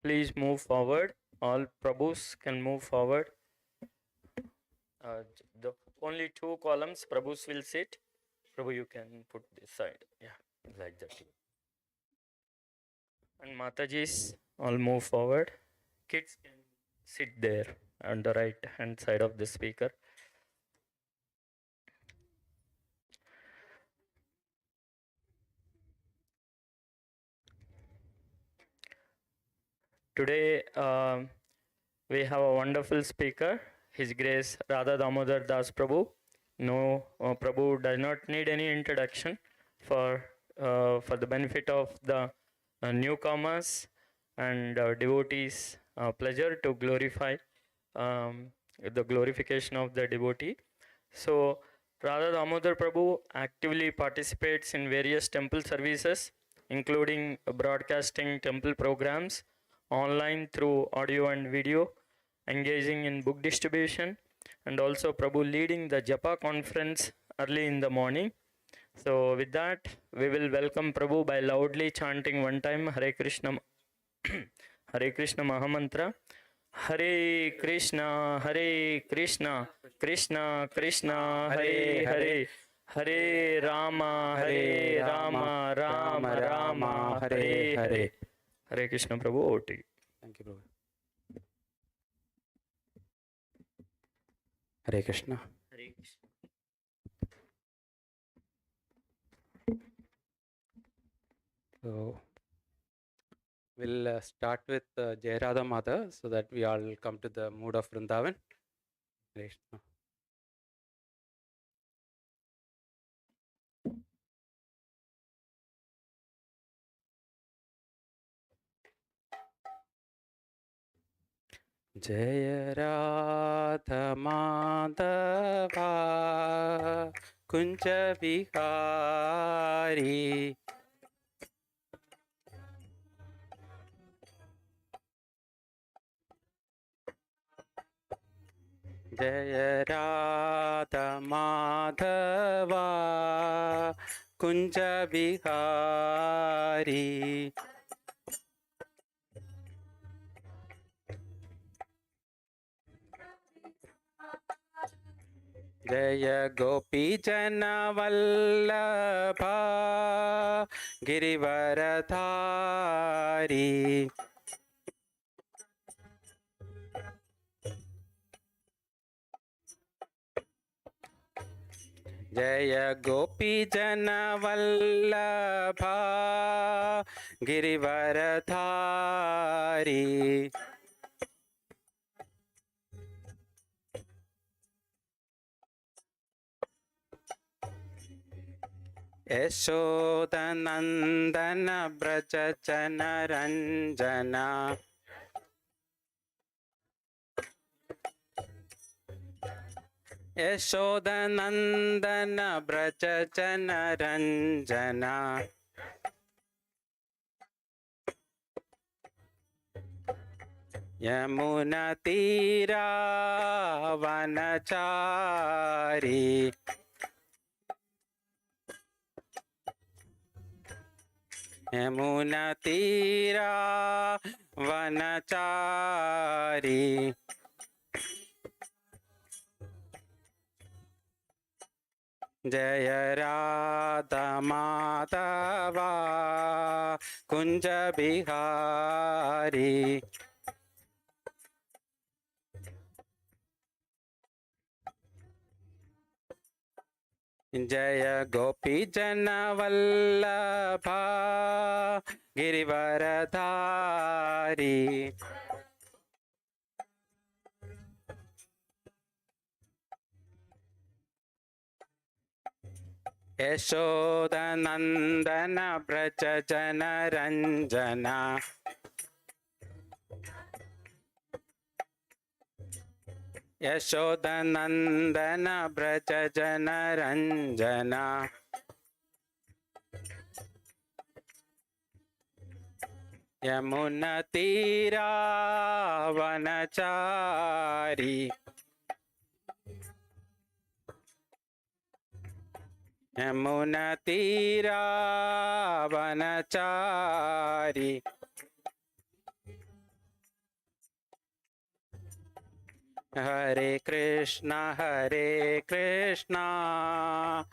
please move forward. All Prabhus can move forward. The only two columns Prabhus will sit. Prabhu, you can put this side. Yeah, like that. And Matajis all move forward. Kids can sit there on the right hand side of the speaker. Today we have a wonderful speaker, His Grace Radha Damodar Das Prabhu. No, Prabhu does not need any introduction for the benefit of the newcomers and devotees. Pleasure to glorify the glorification of the devotee. So, Radha Damodar Prabhu actively participates in various temple services, including broadcasting temple programs online through audio and video, engaging in book distribution, and also Prabhu leading the Japa conference early in the morning. So, with that, we will welcome Prabhu by loudly chanting one time Hare Krishna, Hare Krishna Mahamantra. Hare Krishna, Krishna Krishna, Hare Hare, Hare Rama, Rama Rama, Hare Hare. Hare Krishna, Prabhu, over to you. Thank you, Prabhu. Hare Krishna. Hare Krishna. So, we'll start with Jai Radha Mata so that we all come to the mood of Vrindavan. Hare Krishna. Jaya Radha Madhava Kunja Vihari Jaya Radha Madhava Kunja Vihari Jaya Gopi Jana Vallabha Girivaradhari Jaya Gopi Jana Vallabha Girivaradhari Yashodanandana Braja Jana Ranjana Yashodanandana Braja Jana Ranjana Yamuna Tira Vanachari Yamuna Tira Vanachari Jaya Radha Madhava Kunja Bihari Jaya Gopi Jana Vallabha Girivaradhari Yashodanandana Braja Jana Ranjana Yashodanandana Braja Jana Ranjana Yamuna Tira Vanachari Yamuna Tira Vanachari Hare Krishna, Hare Krishna,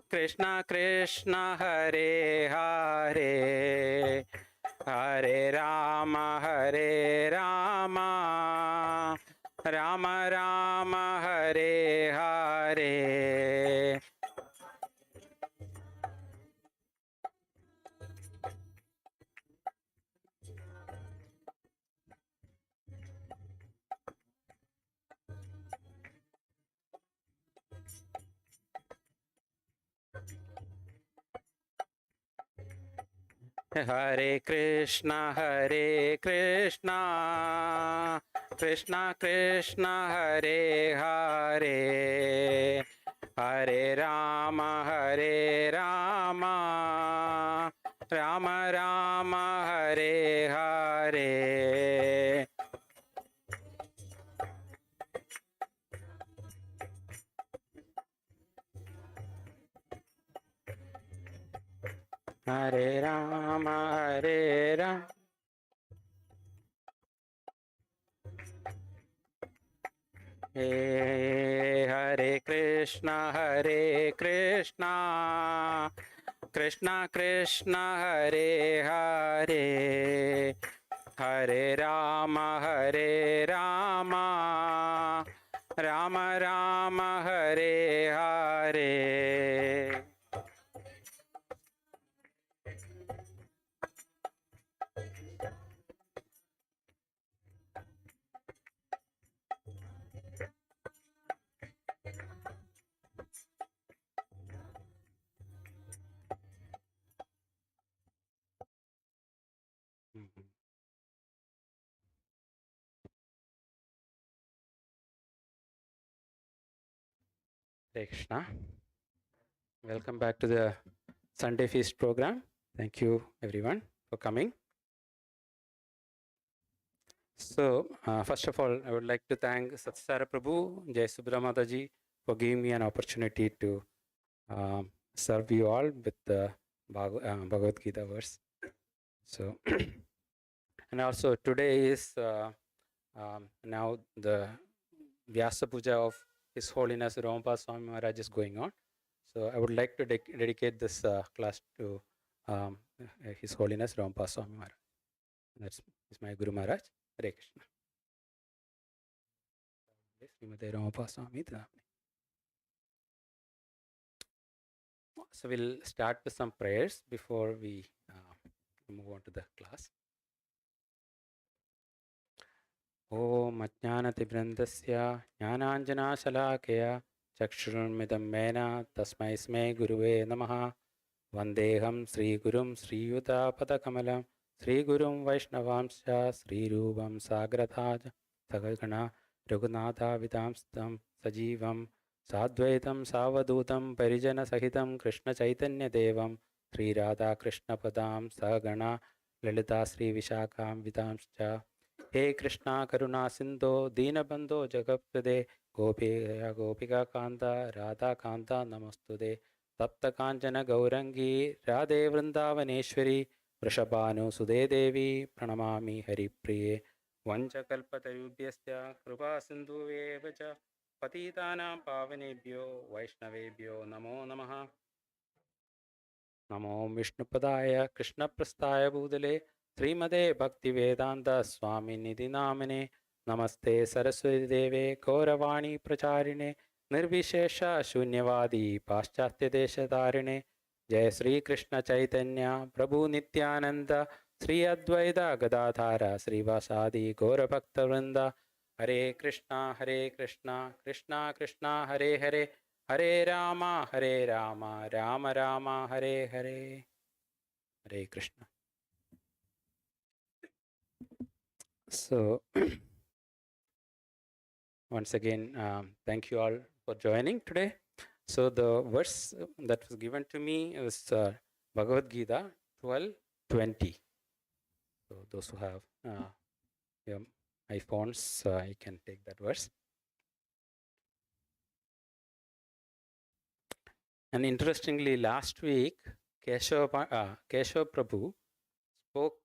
Krishna Krishna, Hare Hare, Hare Rama, Hare Rama, Rama Rama, Hare Hare. Hare Krishna, Hare Krishna, Krishna Krishna, Hare Hare, Hare Rama, Hare Rama, Rama Rama, Hare Hare. Hare Rama, Hare Rama. Hare Krishna, Hare Krishna, Krishna Krishna, Hare Hare, Hare Rama, Hare Rama, Rama Rama, Hare Hare. Hare Krishna. Welcome back to the Sunday Feast program. Thank you everyone for coming. So, first of all, I would like to thank Satsara Prabhu, Jai Subramataji for giving me an opportunity to serve you all with the Bhagavad Gita verse. So, and also today is now the Vyasa Puja of His Holiness Ramapa Swami Maharaj is going on. So, I would like to dedicate this class to His Holiness Ramapa Swami Maharaj. That's my Guru Maharaj. Hare Krishna. So we'll start with some prayers before we move on to the class. Om Ajnanativrandasya Jnananjanashalakaya Chakshurunmidam Mena Tasmai Sme Guruve Namaha Vandeham Sri Gurum Sri Yuta Padakamalam Sri Gurum Vaishnavamsya Sri Rupam Sagrataja Sagagana Raghunatha Vidamstam Sajivam Sadvaitam Savadutam Parijana Sahitam Krishna Chaitanya Devam Sri Radha Krishna Padam Sagana Lalita Sri Vishakam Vidamscha He Krishna Karuna Sindho Deenabandho Jagapade Gopika Kanta Radha Kanta Namastude Tapta Kanchana Gaurangi Radhe Vrindavaneshwari Vrishabhanu Sude Devi Pranamami Hari Priye Vanchakalpatayubhyasya Krupa Sindhuvevacha Patitanam Pavanebhyo Vaishnavebhyo Namo Namaha Namo Vishnupadaya Krishna Prasthaya Bhudale Srimade Bhaktivedanta Swami Nidhi Namane Namaste Saraswati Deve Gauravani Pracharine Nirvishesha Shunyavadi Paschatya Deshatarine Jai Sri Krishna Chaitanya Prabhu Nityananda Sri Advaita Gadadhara Sri Vasadi Gaura Bhakta Vrinda Hare Krishna Krishna Krishna Hare Hare Hare Rama Rama Rama Hare Hare. Hare Krishna. So once again, thank you all for joining today. So the verse that was given to me is Bhagavad Gita 12:20. So those who have iPhones, you can take that verse. And interestingly, last week, Keshav Prabhu spoke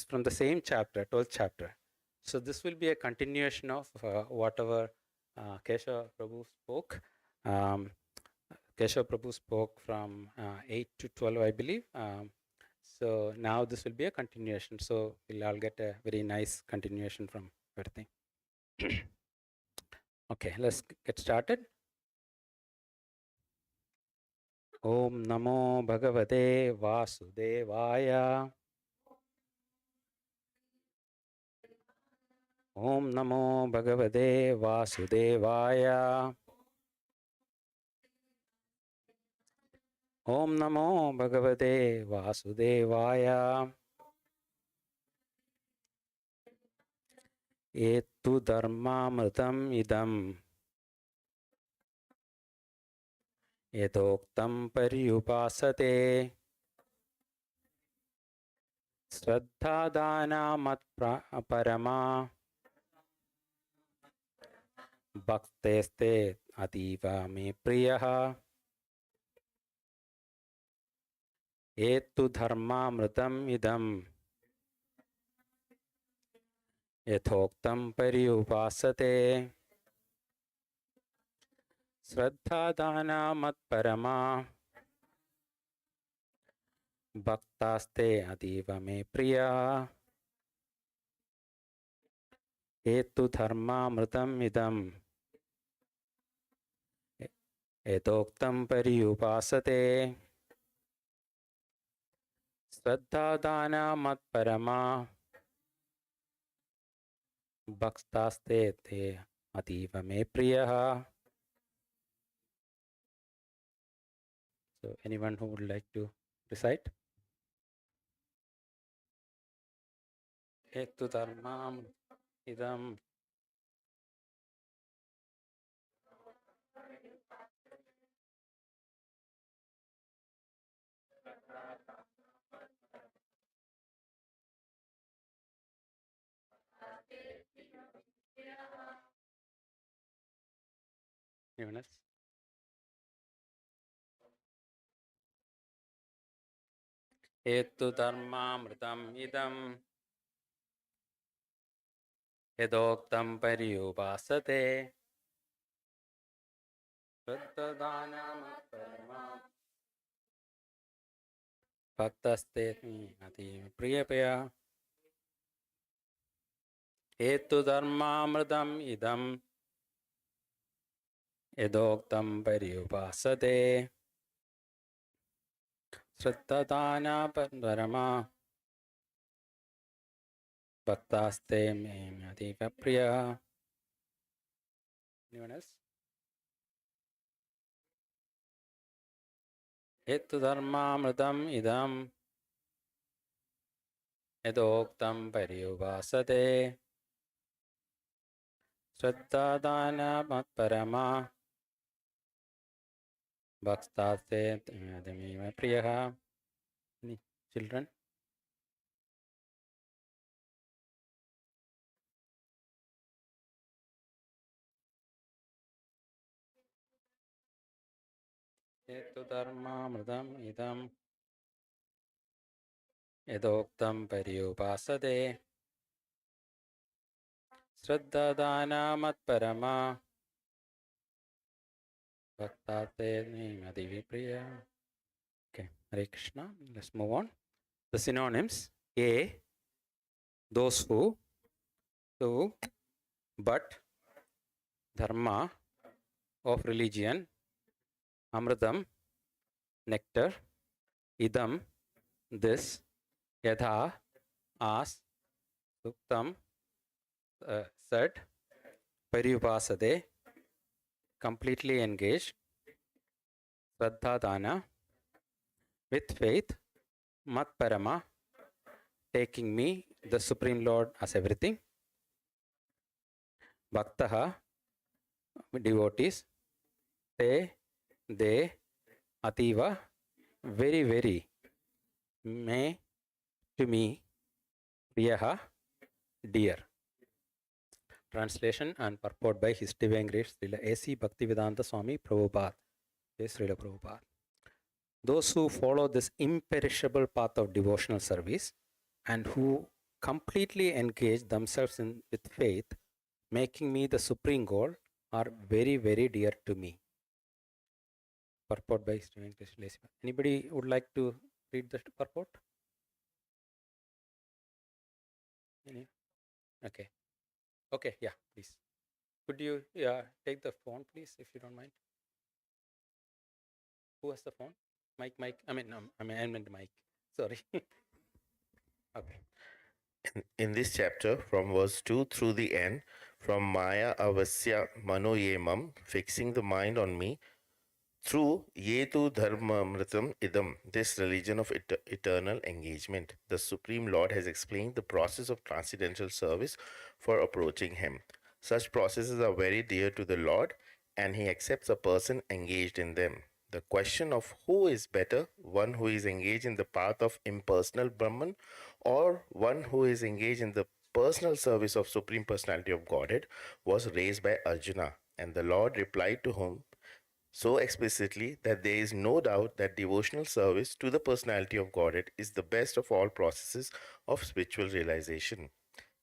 from the same chapter, 12th chapter. So this will be a continuation of whatever Keshav Prabhu spoke. Keshav Prabhu spoke from 8 to 12, I believe. So now this will be a continuation. So we'll all get a very nice continuation from everything. Okay, let's get started. Om Namo Bhagavate Vasudevaya. Om Namo Bhagavate Vasudevaya. Om Namo Bhagavate Vasudevaya. Etu dharmamritam idam yadoktam paryupasate Shraddhadana mat parama bhakteste ativa me priyaha etu dharmamritam idam yadoktam paryupasate Shraddhadana mat parama bhaktaste ativa me priya etu dharmamritam idam etoktam paryupasate Shraddhadana mat parama bhaktaste te ativa me priya. So anyone who would like to recite? Etu dharmam idam anyone else? Etu dharmamritam idam yadoktam paryupasate Shraddhadana mat parama bhaktaste ativa priya. Etu dharmamritam idam yadoktam paryupasate Shraddhadana parama bhaktaste me ativa priya. Anyone else? Etu dharmamritam idam yadoktam paryupasate Shraddhadana mat parama bhaktaste me priya. Any children? Etu dharmamritam idam yadoktam paryupasate Shraddhadana mat parama bhaktaste me ativa priya. Okay, Hare Krishna. Let's move on. The synonyms: A, those who; two, but; dharma, of religion; amritam, nectar; idam, this; yatha, as; suktam, said; paryupasade, completely engaged; shraddhadana, with faith; mat parama, taking me, the Supreme Lord, as everything; bhaktaha, devotees; te, they; ativa, very, very; me, to me; priyaha, dear. Translation and purport by His Divine Grace Srila A.C. Bhaktivedanta Swami Prabhupada. Yes, Srila Prabhupada. Those who follow this imperishable path of devotional service and who completely engage themselves with faith, making me the supreme goal, are very, very dear to me. Purport by Steven Krishna. Anybody would like to read the purport? Any? Okay. Okay, yeah, please. Could you take the phone, please, if you don't mind? Who has the phone? Mike. I meant Mike. Sorry. Okay. In this chapter, from verse 2 through the end, from Maya Avasya Manoyemam, fixing the mind on me, through Yetu Dharmamritam Idam, this religion of eternal engagement, the Supreme Lord has explained the process of transcendental service for approaching Him. Such processes are very dear to the Lord, and He accepts a person engaged in them. The question of who is better, one who is engaged in the path of impersonal Brahman, or one who is engaged in the personal service of Supreme Personality of Godhead, was raised by Arjuna, and the Lord replied to him so explicitly that there is no doubt that devotional service to the personality of Godhead is the best of all processes of spiritual realization.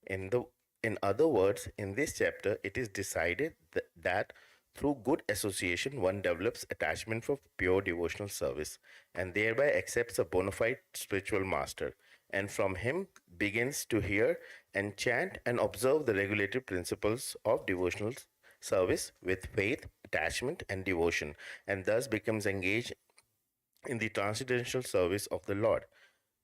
In the in other words, in this chapter, it is decided that through good association one develops attachment for pure devotional service and thereby accepts a bona fide spiritual master, and from him begins to hear and chant and observe the regulated principles of devotional service with faith, attachment, and devotion, and thus becomes engaged in the transcendental service of the Lord.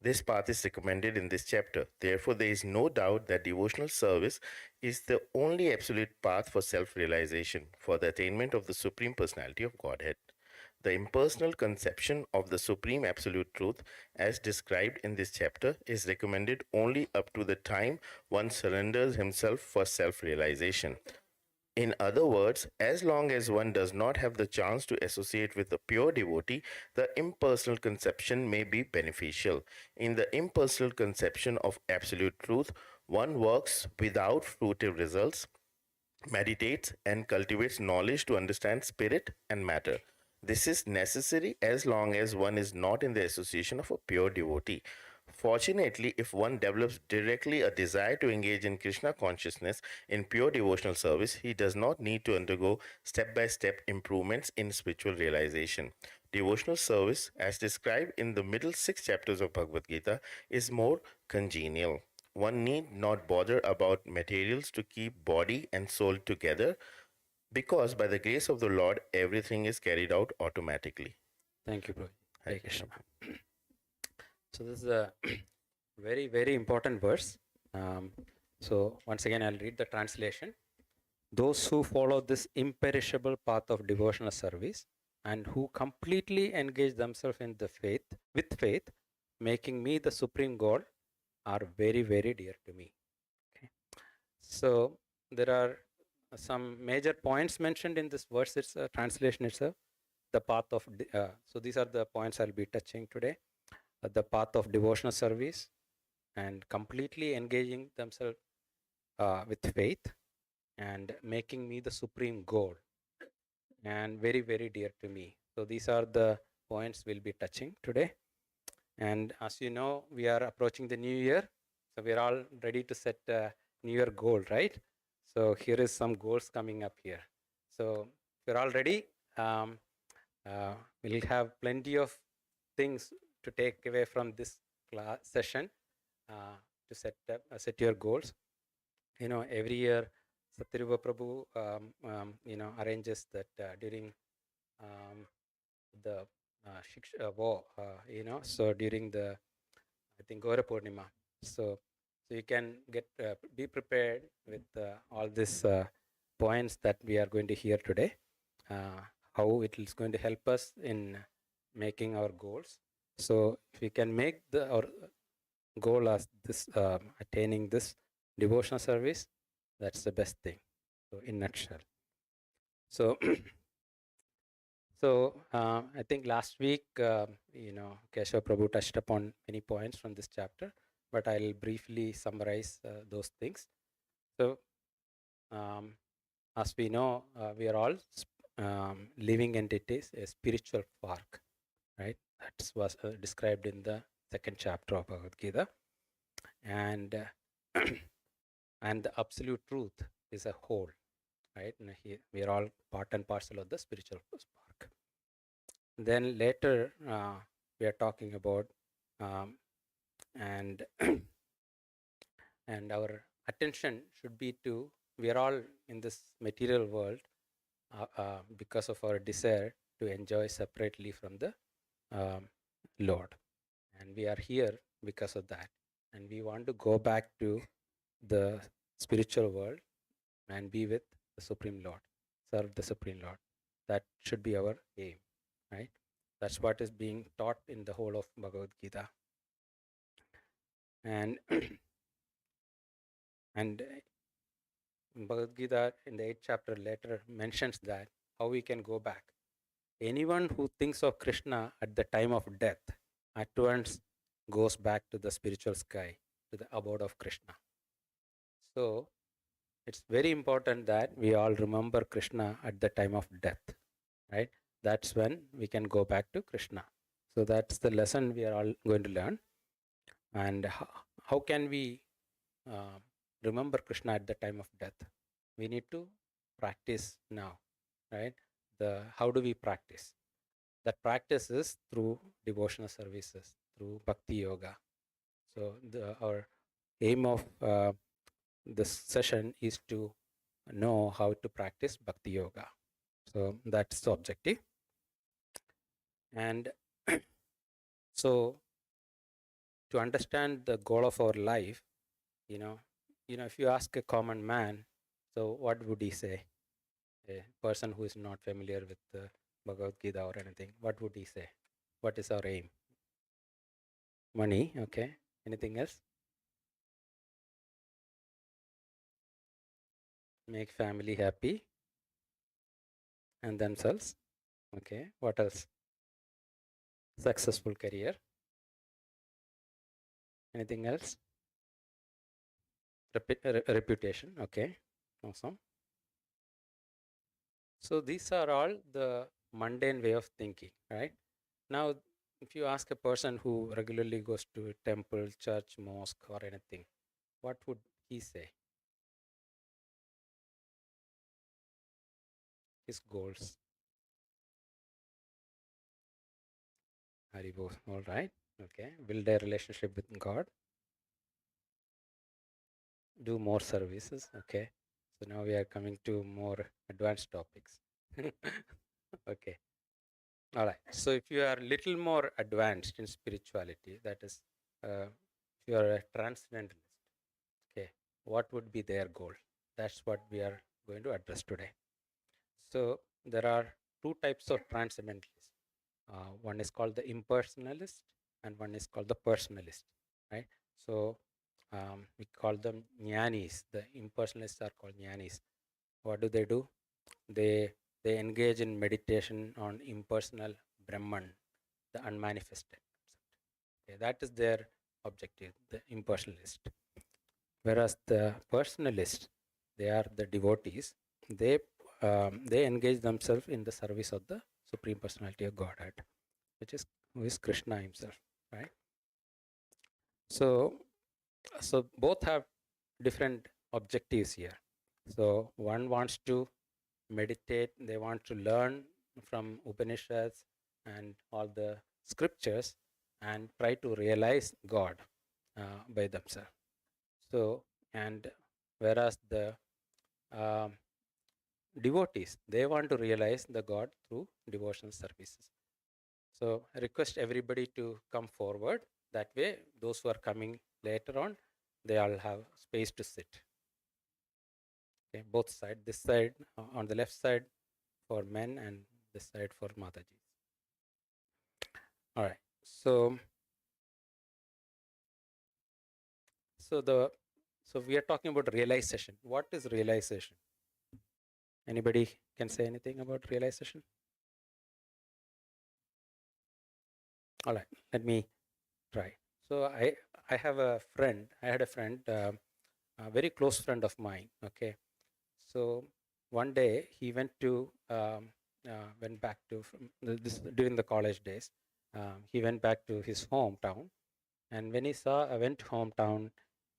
This path is recommended in this chapter. Therefore, there is no doubt that devotional service is the only absolute path for self realization, for the attainment of the Supreme Personality of Godhead. The impersonal conception of the Supreme Absolute Truth, as described in this chapter, is recommended only up to the time one surrenders himself for self realization. In other words, as long as one does not have the chance to associate with a pure devotee, the impersonal conception may be beneficial. In the impersonal conception of absolute truth, one works without fruitive results, meditates, and cultivates knowledge to understand spirit and matter. This is necessary as long as one is not in the association of a pure devotee. Fortunately, if one develops directly a desire to engage in Krishna consciousness in pure devotional service, he does not need to undergo step by step improvements in spiritual realization. Devotional service, as described in the middle 6 chapters of Bhagavad Gita, is more congenial. One need not bother about materials to keep body and soul together because by the grace of the Lord, everything is carried out automatically. Thank you, Prabhu. Hare Hare Krishna. Krishna. So this is a very, very important verse. So once again, I'll read the translation. Those who follow this imperishable path of devotional service and who completely engage themselves in the faith, with faith, making me the supreme God, are very, very dear to me. Okay. So there are some major points mentioned in this verse. It's a translation itself. The path of so these are the points I'll be touching today. The path of devotional service and completely engaging themselves with faith and making me the supreme goal and very, very dear to me. So these are the points we'll be touching today. And as you know, we are approaching the new year. So we're all ready to set a new year goal, right? So here is some goals coming up here. So if you're all ready, we'll have plenty of things to take away from this class session to set your goals. You know, every year Satyarupa Prabhu arranges that during the war, so during the, I think, Gaura Purnima. So you can be prepared with all these points that we are going to hear today, how it is going to help us in making our goals. So if we can make our goal as this, attaining this devotional service, that's the best thing. So in nutshell. So I think last week, Keshav Prabhu touched upon many points from this chapter, but I'll briefly summarize those things. So as we know, we are all living entities, a spiritual spark, right? That was described in the 2nd chapter of Bhagavad Gita. And and the absolute truth is a whole, right? And we are all part and parcel of the spiritual spark. Then later we are talking about and and our attention should be to, we are all in this material world because of our desire to enjoy separately from the Lord, and we are here because of that, and we want to go back to the spiritual world and be with the Supreme Lord, serve the Supreme Lord. That should be our aim, right? That's what is being taught in the whole of Bhagavad Gita. And and Bhagavad Gita in the 8th chapter later mentions that how we can go back. Anyone who thinks of Krishna at the time of death at once goes back to the spiritual sky, to the abode of Krishna. So it's very important that we all remember Krishna at the time of death, right? That's when we can go back to Krishna. So that's the lesson we are all going to learn. And how can we remember Krishna at the time of death? We need to practice now, right? How do we practice? That practice is through devotional services, through bhakti yoga. So our aim of this session is to know how to practice bhakti yoga. So that's the objective. And so to understand the goal of our life, if you ask a common man, so what would he say? A person who is not familiar with the Bhagavad Gita or anything, what would he say? What is our aim? Money, okay. Anything else? Make family happy and themselves. Okay. What else? Successful career. Anything else? Reputation. Okay. Awesome. So these are all the mundane way of thinking, right? Now, if you ask a person who regularly goes to a temple, church, mosque, or anything, what would he say? His goals. Haribo. All right. Okay. Build a relationship with God. Do more services. Okay. So now we are coming to more advanced topics. Okay. All right. So if you are a little more advanced in spirituality, that is, if you are a transcendentalist, okay, what would be their goal? That's what we are going to address today. So there are two types of transcendentalists. One is called the impersonalist, and one is called the personalist, right? So we call them jnanis. The impersonalists are called jnanis. What do? They engage in meditation on impersonal Brahman, the unmanifested. Okay, that is their objective, the impersonalist. Whereas the personalist, they are the devotees. They engage themselves in the service of the Supreme Personality of Godhead, who is Krishna himself, right? So both have different objectives here. So one wants to meditate, they want to learn from Upanishads and all the scriptures and try to realize God by themselves. So, and whereas the devotees, they want to realize the God through devotional services. So I request everybody to come forward. That way, those who are coming later on, they all have space to sit. Okay, both sides. This side, on the left side for men, and this side for Mataji. All right. So we are talking about realization. What is realization? Anybody can say anything about realization? All right. Let me try. So I have a friend. I had a friend, a very close friend of mine. Okay. So one day he went back to this during the college days. He went back to his hometown, and when he went to hometown,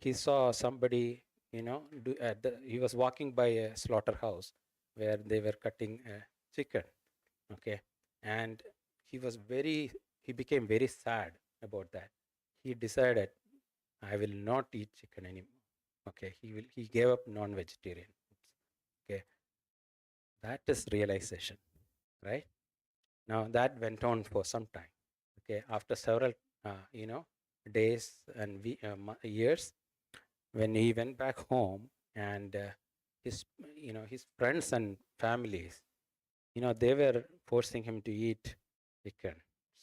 he saw somebody. He was walking by a slaughterhouse, where they were cutting a chicken. Okay, and he became very sad about that. He decided, I will not eat chicken anymore. Okay, he gave up non-vegetarian foods. Okay, that is realization, right? Now that went on for some time. Okay, after several days and years, when he went back home, and his friends and families, they were forcing him to eat chicken.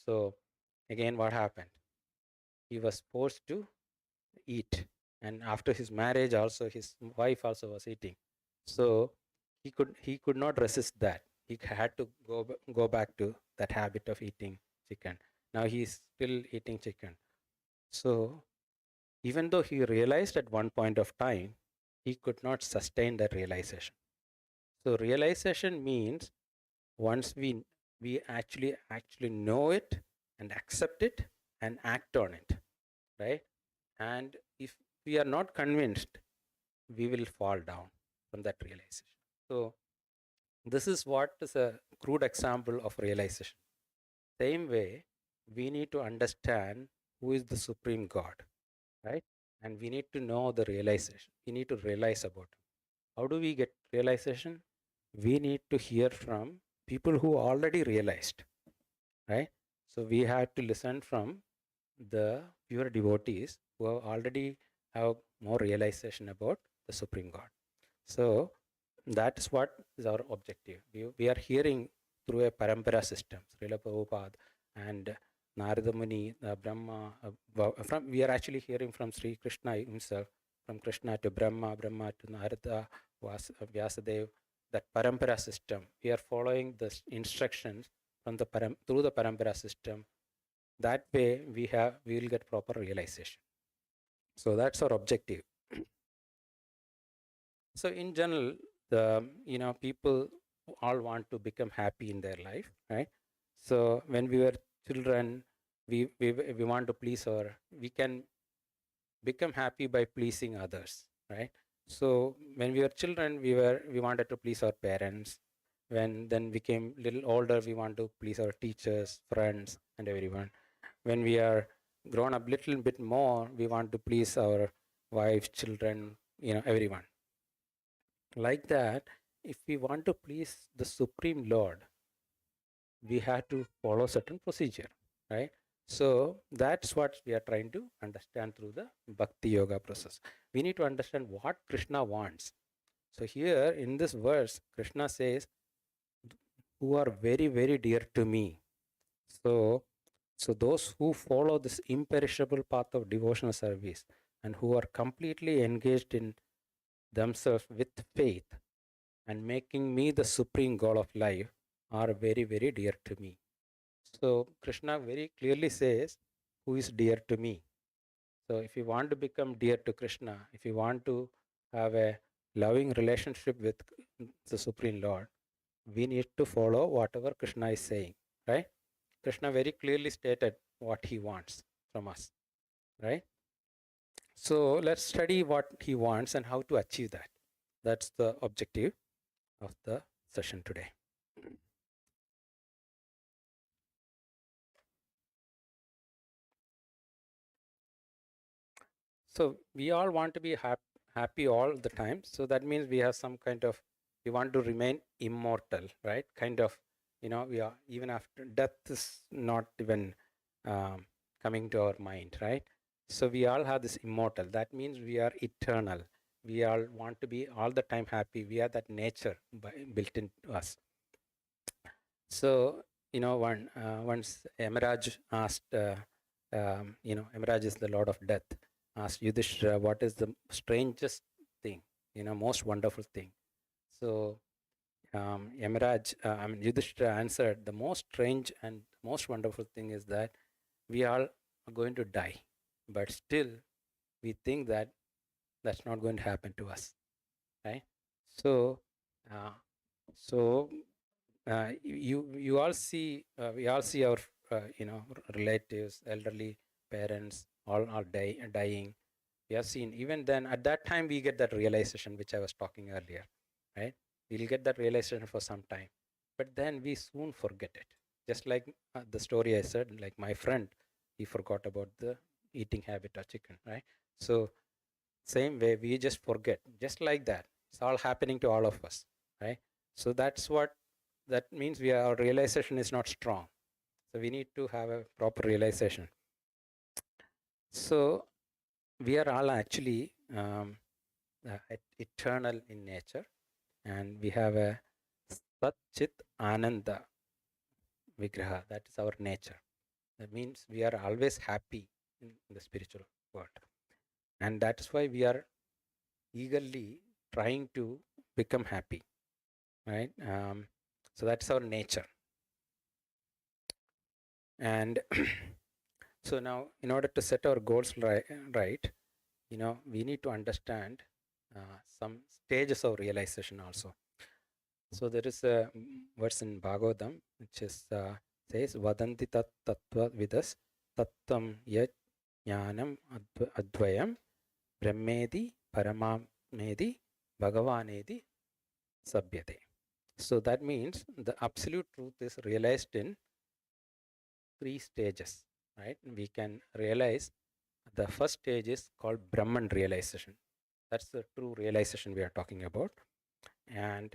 So again, what happened? He was forced to eat, and after his marriage also, his wife also was eating. So he could not resist that. He had to go back to that habit of eating chicken. Now he's still eating chicken. So even though he realized at one point of time, he could not sustain that realization. So realization means once we actually know it and accept it and act on it, right? And if we are not convinced, we will fall down from that realization. So this is what is a crude example of realization. Same way, we need to understand who is the supreme God, right? And we need to know the realization. We need to realize about it. How do we get realization? We need to hear from people who already realized, right? So we have to listen from the pure devotees who already have more realization about the Supreme God. So that is what is our objective. We are hearing through a parampara system, Srila Prabhupada and Narada Muni, Brahma. We are actually hearing from Sri Krishna himself, from Krishna to Brahma, Brahma to Narada, Vyasadeva. That parampara system, we are following the instructions from the through the parampara system. That way, we will get proper realization. So that's our objective. So in general, the people all want to become happy in their life, right? So when we were children, we want to please we can become happy by pleasing others, right? So when we were children, we wanted to please our parents. When then became little older, we want to please our teachers, friends, and everyone. When we are grown up little bit more, we want to please our wife, children, everyone. Like that, if we want to please the Supreme Lord, we have to follow certain procedure, right? So that's what we are trying to understand through the Bhakti Yoga process. We need to understand what Krishna wants. So here in this verse, Krishna says, who are very, very dear to me. So those who follow this imperishable path of devotional service and who are completely engaged in themselves with faith and making me the supreme God of life are very, very dear to me. So Krishna very clearly says, who is dear to me. So if you want to become dear to Krishna, if you want to have a loving relationship with the Supreme Lord, we need to follow whatever Krishna is saying, right? Krishna very clearly stated what he wants from us, right? So let's study what he wants and how to achieve that. That's the objective of the session today. So we all want to be happy all the time. So that means we have some kind of, we want to remain immortal, right? Kind of, we are, even after death is not even coming to our mind, right? So we all have this immortal. That means we are eternal. We all want to be all the time happy. We have that nature built into us. So, once Yamaraj asked, Yamaraj is the Lord of Death, asked Yudhishthira, what is the strangest thing, most wonderful thing? So, Yudhishthira answered, the most strange and most wonderful thing is that we all are going to die, but still we think that that's not going to happen to us, right? So, uh, so you all see we all see our relatives, elderly parents, all are dying. We have seen, even then at that time we get that realization which I was talking earlier, right? we'll get that realization for some time, but then we soon forget it. Just like the story I said, like my friend, he forgot about the eating habit of chicken, right? So same way, we just forget, just like that. It's all happening to all of us, right? So that's what that means. Our realization is not strong. So we need to have a proper realization. So we are all actually eternal in nature, and we have a Sat Chit Ananda Vigraha. That is our nature. That means we are always happy in the spiritual world. And that is why we are eagerly trying to become happy, right? So that's our nature. And so now, in order to set our goals right, we need to understand some stages of realization also. So there is a verse in Bhagavatam which says, Vadanti tat tattva vidas tattam yat jnanam advayam brahmedi paramamedi bhagavanedi sabhyate. So that means the absolute truth is realized in 3 stages, right? We can realize the first stage is called Brahman realization. That's the true realization we are talking about. And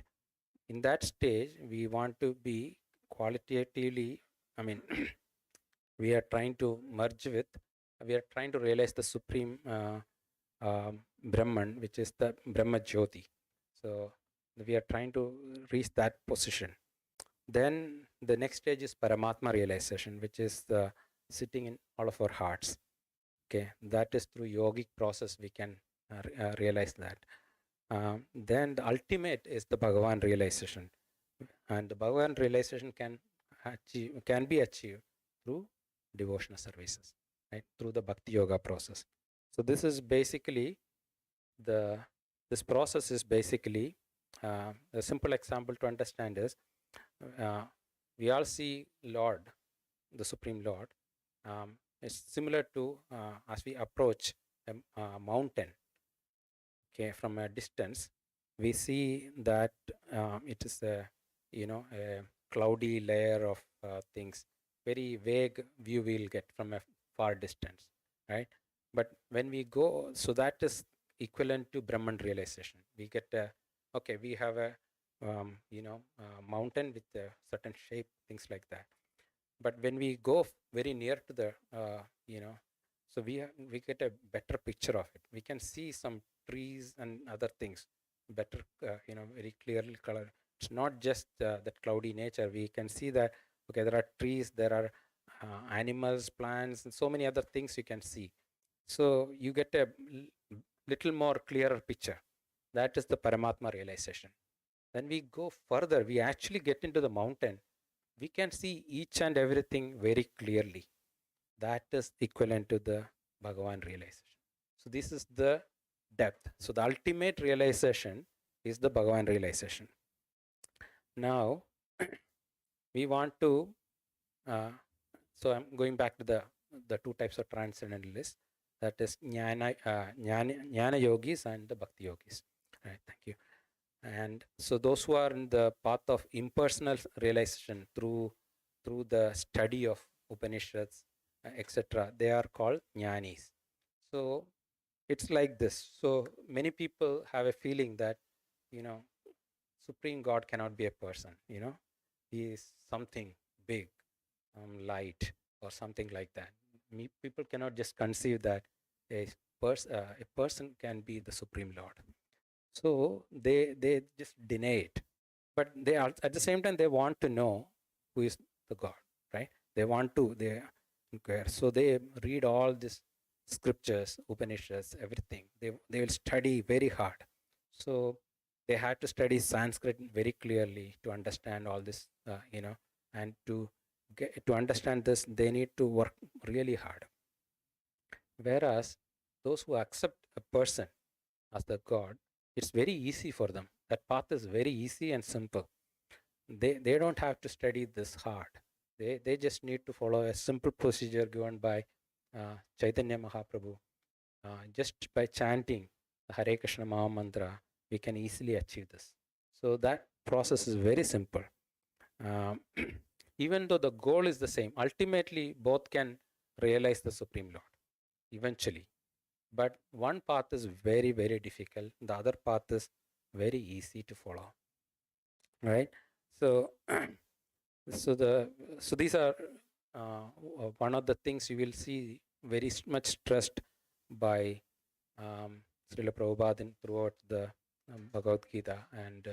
in that stage, we want to be qualitatively, we are trying to realize the supreme Brahman, which is the Brahma Jyoti. So we are trying to reach that position. Then the next stage is Paramatma realization, which is sitting in all of our hearts. Okay, that is through yogic process we can realize that. Then the ultimate is the Bhagavan realization, and the Bhagavan realization can be achieved through devotional services, right? Through the Bhakti Yoga process. So this is basically this process is basically a simple example to understand is we all see Lord, the Supreme Lord. It's similar to as we approach a mountain. Okay, from a distance, we see that it is a cloudy layer of things. Very vague view we'll get from a far distance, right? But when we go, so that is equivalent to Brahman realization. We get we have a mountain with a certain shape, things like that. But when we go very near to the so we get a better picture of it. We can see some trees and other things better, very clearly colored. It's not just that cloudy nature. We can see that okay, there are trees, there are animals, plants, and so many other things you can see. So you get a little more clearer picture. That is the Paramatma realization. When we go further, we actually get into the mountain. We can see each and everything very clearly. That is equivalent to the Bhagavan realization. So this is the depth. So the ultimate realization is the Bhagavan realization. Now, we want to, so I'm going back to the 2 types of transcendentalists. That is Jnana yogis and the Bhakti yogis. All right, thank you. And so those who are in the path of impersonal realization through the study of Upanishads, etc., they are called jnanis. So it's like this. So many people have a feeling that Supreme God cannot be a person. He is something big, light, or something like that. People cannot just conceive that a person can be the Supreme Lord. So they just deny it, but they are at the same time they want to know who is the God, right? They inquire. So they read all these scriptures, Upanishads, everything. They will study very hard. So they had to study Sanskrit very clearly to understand all this, and to understand this, they need to work really hard. Whereas those who accept a person as the God, it's very easy for them. That path is very easy and simple. They don't have to study this hard. They just need to follow a simple procedure given by Chaitanya Mahaprabhu. Just by chanting the Hare Krishna Maha Mantra, we can easily achieve this. So that process is very simple. Even though the goal is the same, ultimately both can realize the Supreme Lord eventually. But one path is very, very difficult. The other path is very easy to follow. Right? So, so these are one of the things you will see very much stressed by Srila Prabhupada throughout the Bhagavad Gita and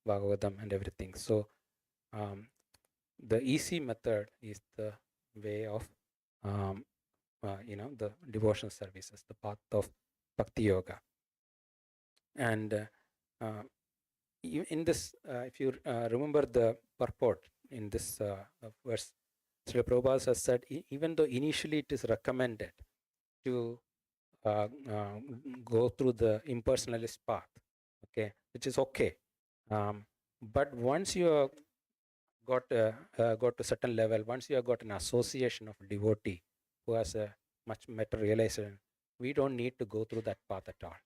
Bhagavatam and everything. So the easy method is the way of the devotional services, the path of Bhakti Yoga. And in this, if you remember the purport in this verse, Srila Prabhupada has said, even though initially it is recommended to go through the impersonalist path, okay, which is okay. But once you got to a certain level, once you have got an association of devotee who has a much better realization, we don't need to go through that path at all.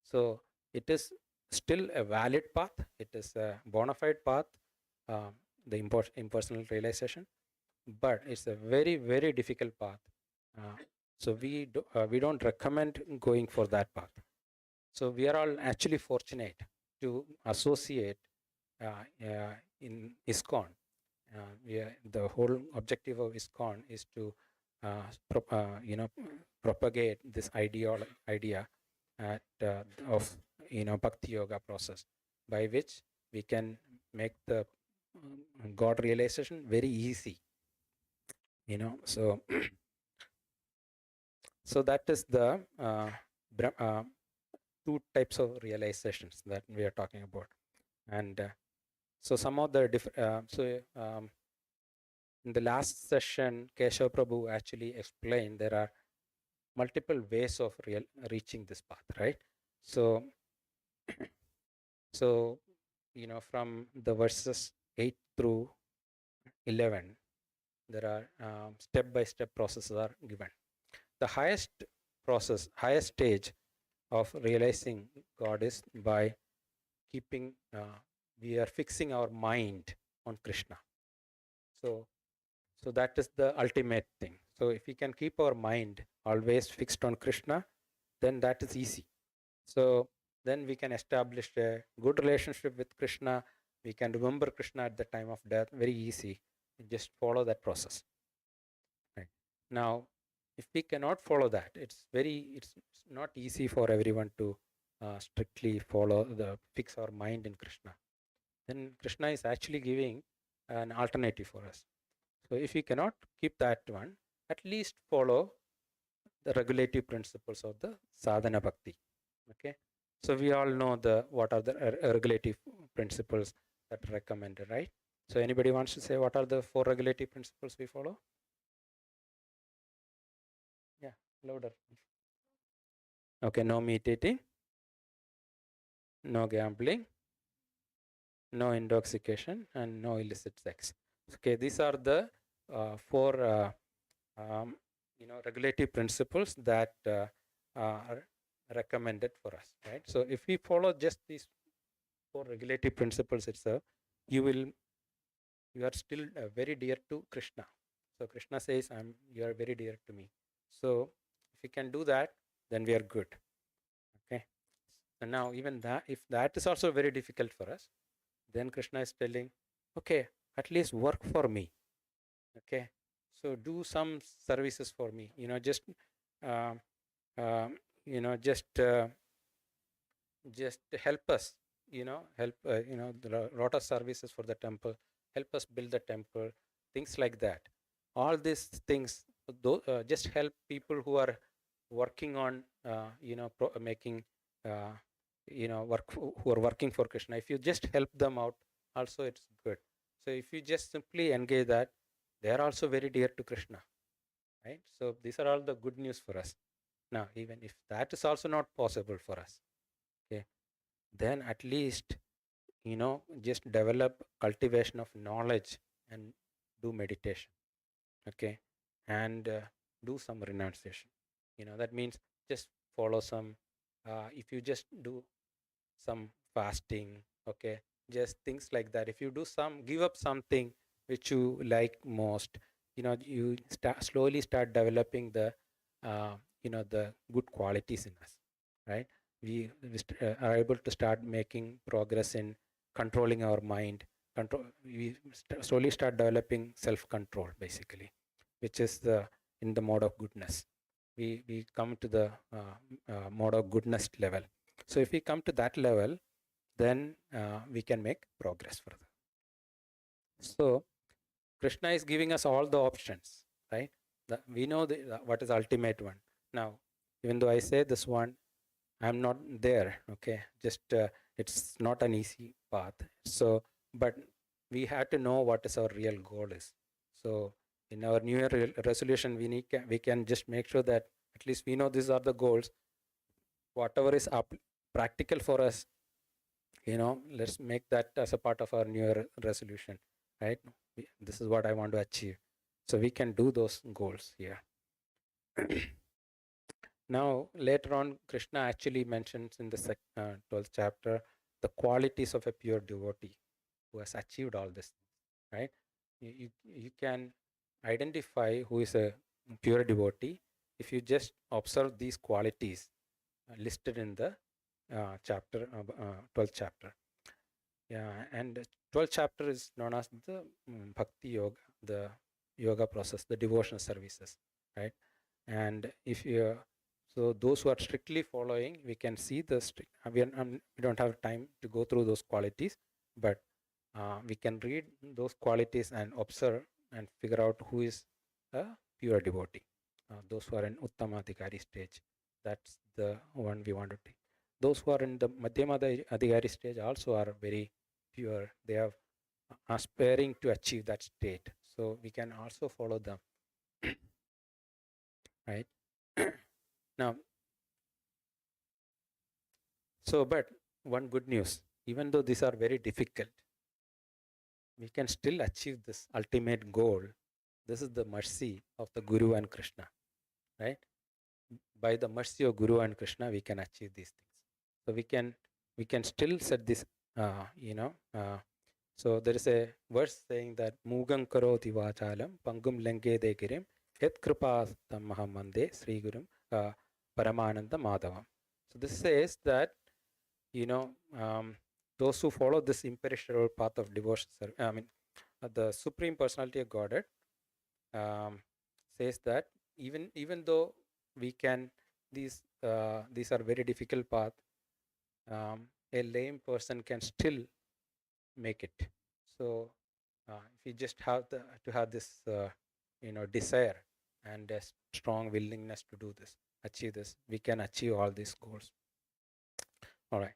So it is still a valid path. It is a bona fide path, the impersonal realization, but it's a very, very difficult path. So we don't recommend going for that path. So we are all actually fortunate to associate in ISKCON. The whole objective of ISKCON is to propagate this idea of Bhakti Yoga process, by which we can make the God realization very easy. So so that is the two types of realizations that we are talking about. And so some of the in the last session, Keshav Prabhu actually explained there are multiple ways of reaching this path, right? So so from the verses 8 through 11, there are step-by-step processes are given. The highest stage of realizing God is by keeping, we are fixing our mind on Krishna. So that is the ultimate thing. So if we can keep our mind always fixed on Krishna, then that is easy. So then we can establish a good relationship with Krishna. We can remember Krishna at the time of death, very easy. Just follow that process. Right. Now, if we cannot follow that, it's not easy for everyone to strictly fix our mind in Krishna. Then Krishna is actually giving an alternative for us. So if we cannot keep that one, at least follow the regulative principles of the sadhana bhakti. Okay. So we all know what are the regulative principles that are recommended, right? So anybody wants to say what are the 4 regulative principles we follow? Yeah, louder. Okay, no meat eating, no gambling, no intoxication, and no illicit sex. Okay, these are the 4 regulative principles that are recommended for us, right? So if we follow just these 4 regulative principles itself, you are still very dear to Krishna. So Krishna says, you are very dear to me. So if we can do that, then we are good. Okay. So now even that, if that is also very difficult for us, then Krishna is telling, okay, at least work for me. Okay. So do some services for me. Just help us. Help. There are a lot of services for the temple. Help us build the temple. Things like that. All these things, just help people who are working on, making, who are working for Krishna. If you just help them out, also it's good. So if you just simply engage that, they are also very dear to Krishna, right? So these are all the good news for us. Now, even if that is also not possible for us, okay, then at least, just develop cultivation of knowledge and do meditation, okay, and do some renunciation. That means just follow some, if you just do some fasting, okay, just things like that. If you give up something which you like most, you slowly start developing the the good qualities in us, right? We are able to start making progress in controlling our mind. We slowly start developing self-control, basically, which is the in the mode of goodness. We come to the mode of goodness level. So if we come to that level, then we can make progress further. So Krishna is giving us all the options, right? We know what is ultimate one. Now, even though I say this one, I'm not there, okay? Just it's not an easy path. So, but we have to know what is our real goal is. So, in our New Year resolution, we can just make sure that at least we know these are the goals. Whatever is practical for us, let's make that as a part of our New Year resolution, right? This is what I want to achieve. So we can do those goals here. Now, later on, Krishna actually mentions in the 12th chapter the qualities of a pure devotee who has achieved all this, right? You can identify who is a pure devotee if you just observe these qualities listed in the 12th chapter. Yeah, and 12th chapter is known as the Bhakti Yoga, the yoga process, the devotional services, right? And if you so those who are strictly following, we can see the we don't have time to go through those qualities, but we can read those qualities and observe and figure out who is a pure devotee. Those who are in Uttamadhikari stage, that's the one we want to take. Those who are in the Madhyama Adhikari stage also are very pure. They are aspiring to achieve that state. So we can also follow them, right? Now, so but one good news, even though these are very difficult, we can still achieve this ultimate goal. This is the mercy of the Guru and Krishna, right? By the mercy of Guru and Krishna, we can achieve these things. So we can still set this, so there is a verse saying that Mugam karoti vachalam pangum lenge de girim yat kripa tamaham mande Sri Gurum Paramananda Madhavam. So this says that those who follow this imperishable path of devotion, the Supreme Personality of Godhead says that even though we can these are very difficult path, a lame person can still make it. So if we just have to have this desire and a strong willingness to do this, achieve this, we can achieve all these goals. All right.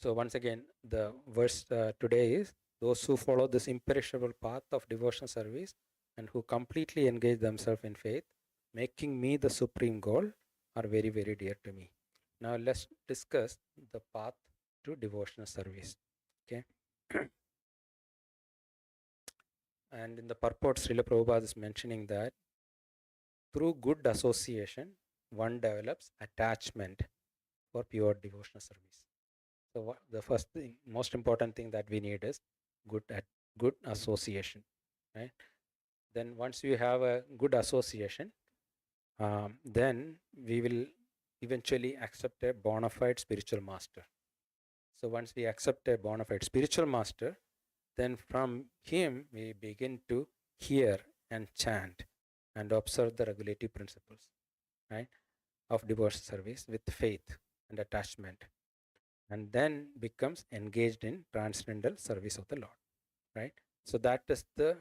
So once again, the verse today is, those who follow this imperishable path of devotional service and who completely engage themselves in faith, making me the supreme goal, are very, very dear to me. Now let's discuss the path to devotional service. Okay. And in the purport, Srila Prabhupada is mentioning that through good association, one develops attachment for pure devotional service. So the first thing, most important thing that we need is good association, right? Then once you have a good association, then we will eventually accept a bona fide spiritual master. So once we accept a bona fide spiritual master, then from him we begin to hear and chant and observe the regulative principles, right, of devotional service with faith and attachment, and then becomes engaged in transcendental service of the Lord, right? So that is the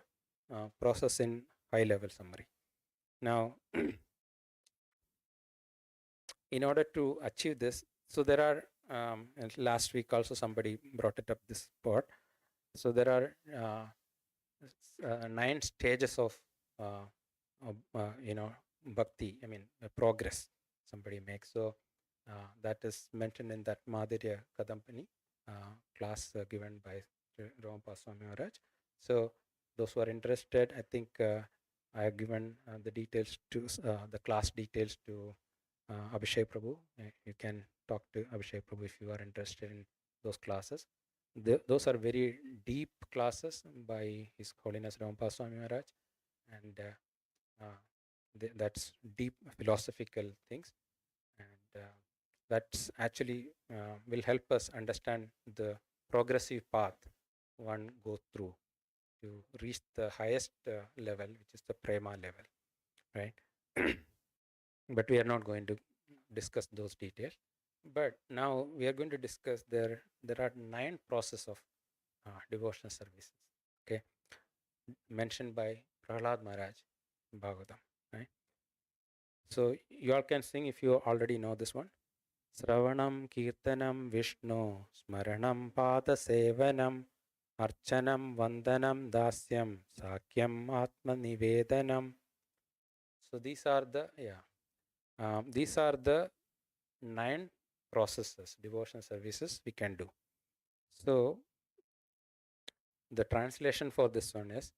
process in high level summary. Now, in order to achieve this, so there are, last week also somebody brought it up this part. So there are 9 stages of bhakti, progress somebody makes. So that is mentioned in that Madhurya Kadampani class given by Ramapa Swami Maharaj. So those who are interested, I think I have given the details to the class details to Abhishek Prabhu. You can talk to Abhishek Prabhu if you are interested in those classes. those are very deep classes by His Holiness Ramapada Swami Maharaj, and that's deep philosophical things, and that's actually will help us understand the progressive path one goes through to reach the highest level, which is the prema level, right? But we are not going to discuss those details. But now we are going to discuss there are 9 process of devotional services, okay, mentioned by Prahlad Maharaj in Bhagavatam, right? So you all can sing if you already know this one. Sravanam Kirtanam Vishnu Smaranam Pada Sevanam Archanam Vandanam Dasyam Sakyam Atma Nivedanam. So these are the 9 processes, devotional services we can do. So the translation for this one is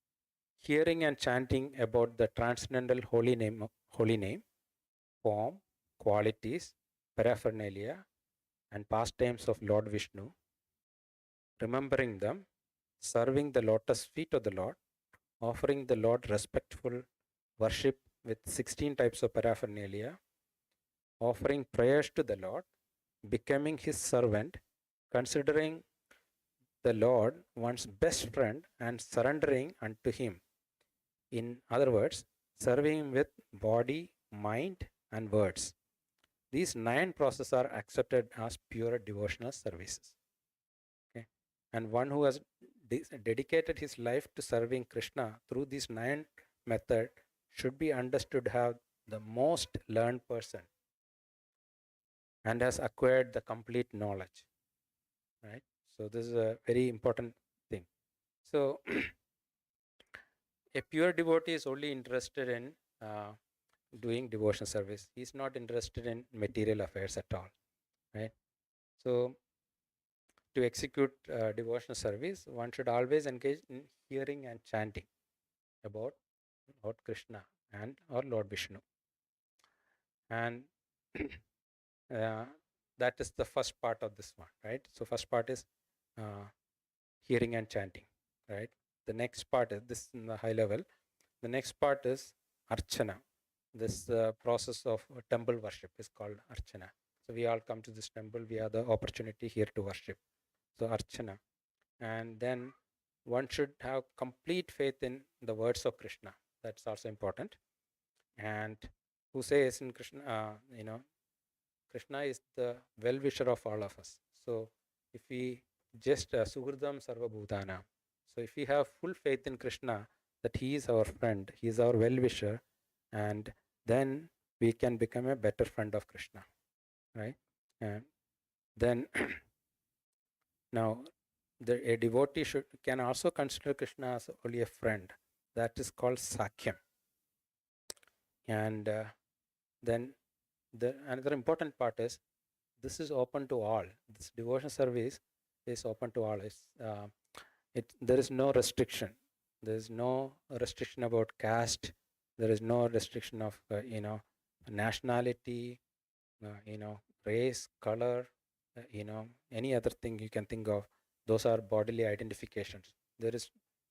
hearing and chanting about the transcendental holy name, form, qualities, paraphernalia, and pastimes of Lord Vishnu, remembering them, serving the lotus feet of the Lord, offering the Lord respectful worship with 16 types of paraphernalia, offering prayers to the Lord, becoming His servant, considering the Lord one's best friend, and surrendering unto Him. In other words, serving Him with body, mind, and words. These 9 processes are accepted as pure devotional services. Okay? And one who has dedicated his life to serving Krishna through these 9 methods should be understood to have the most learned person and has acquired the complete knowledge. Right? So this is a very important thing. So a pure devotee is only interested in doing devotional service. He is not interested in material affairs at all. Right? So to execute devotional service, one should always engage in hearing and chanting about Lord Krishna and or Lord Vishnu. And that is the first part of this one, right? So first part is hearing and chanting, right? The next part is this in the high level. The next part is Archana. This process of temple worship is called Archana. So we all come to this temple, we have the opportunity here to worship. So Archana. And then one should have complete faith in the words of Krishna. That's also important. And who says in Krishna, Krishna is the well-wisher of all of us. So if we just Sugurdam Sarva Bhutana, so if we have full faith in Krishna that he is our friend, he is our well-wisher, and then we can become a better friend of Krishna, right? And then now a devotee can also consider Krishna as only a friend. That is called Sakyam. And then another important part is this is open to all. This devotion service is open to all. There is no restriction. There is no restriction about caste. There is no restriction of nationality, race, color, any other thing you can think of. Those are bodily identifications.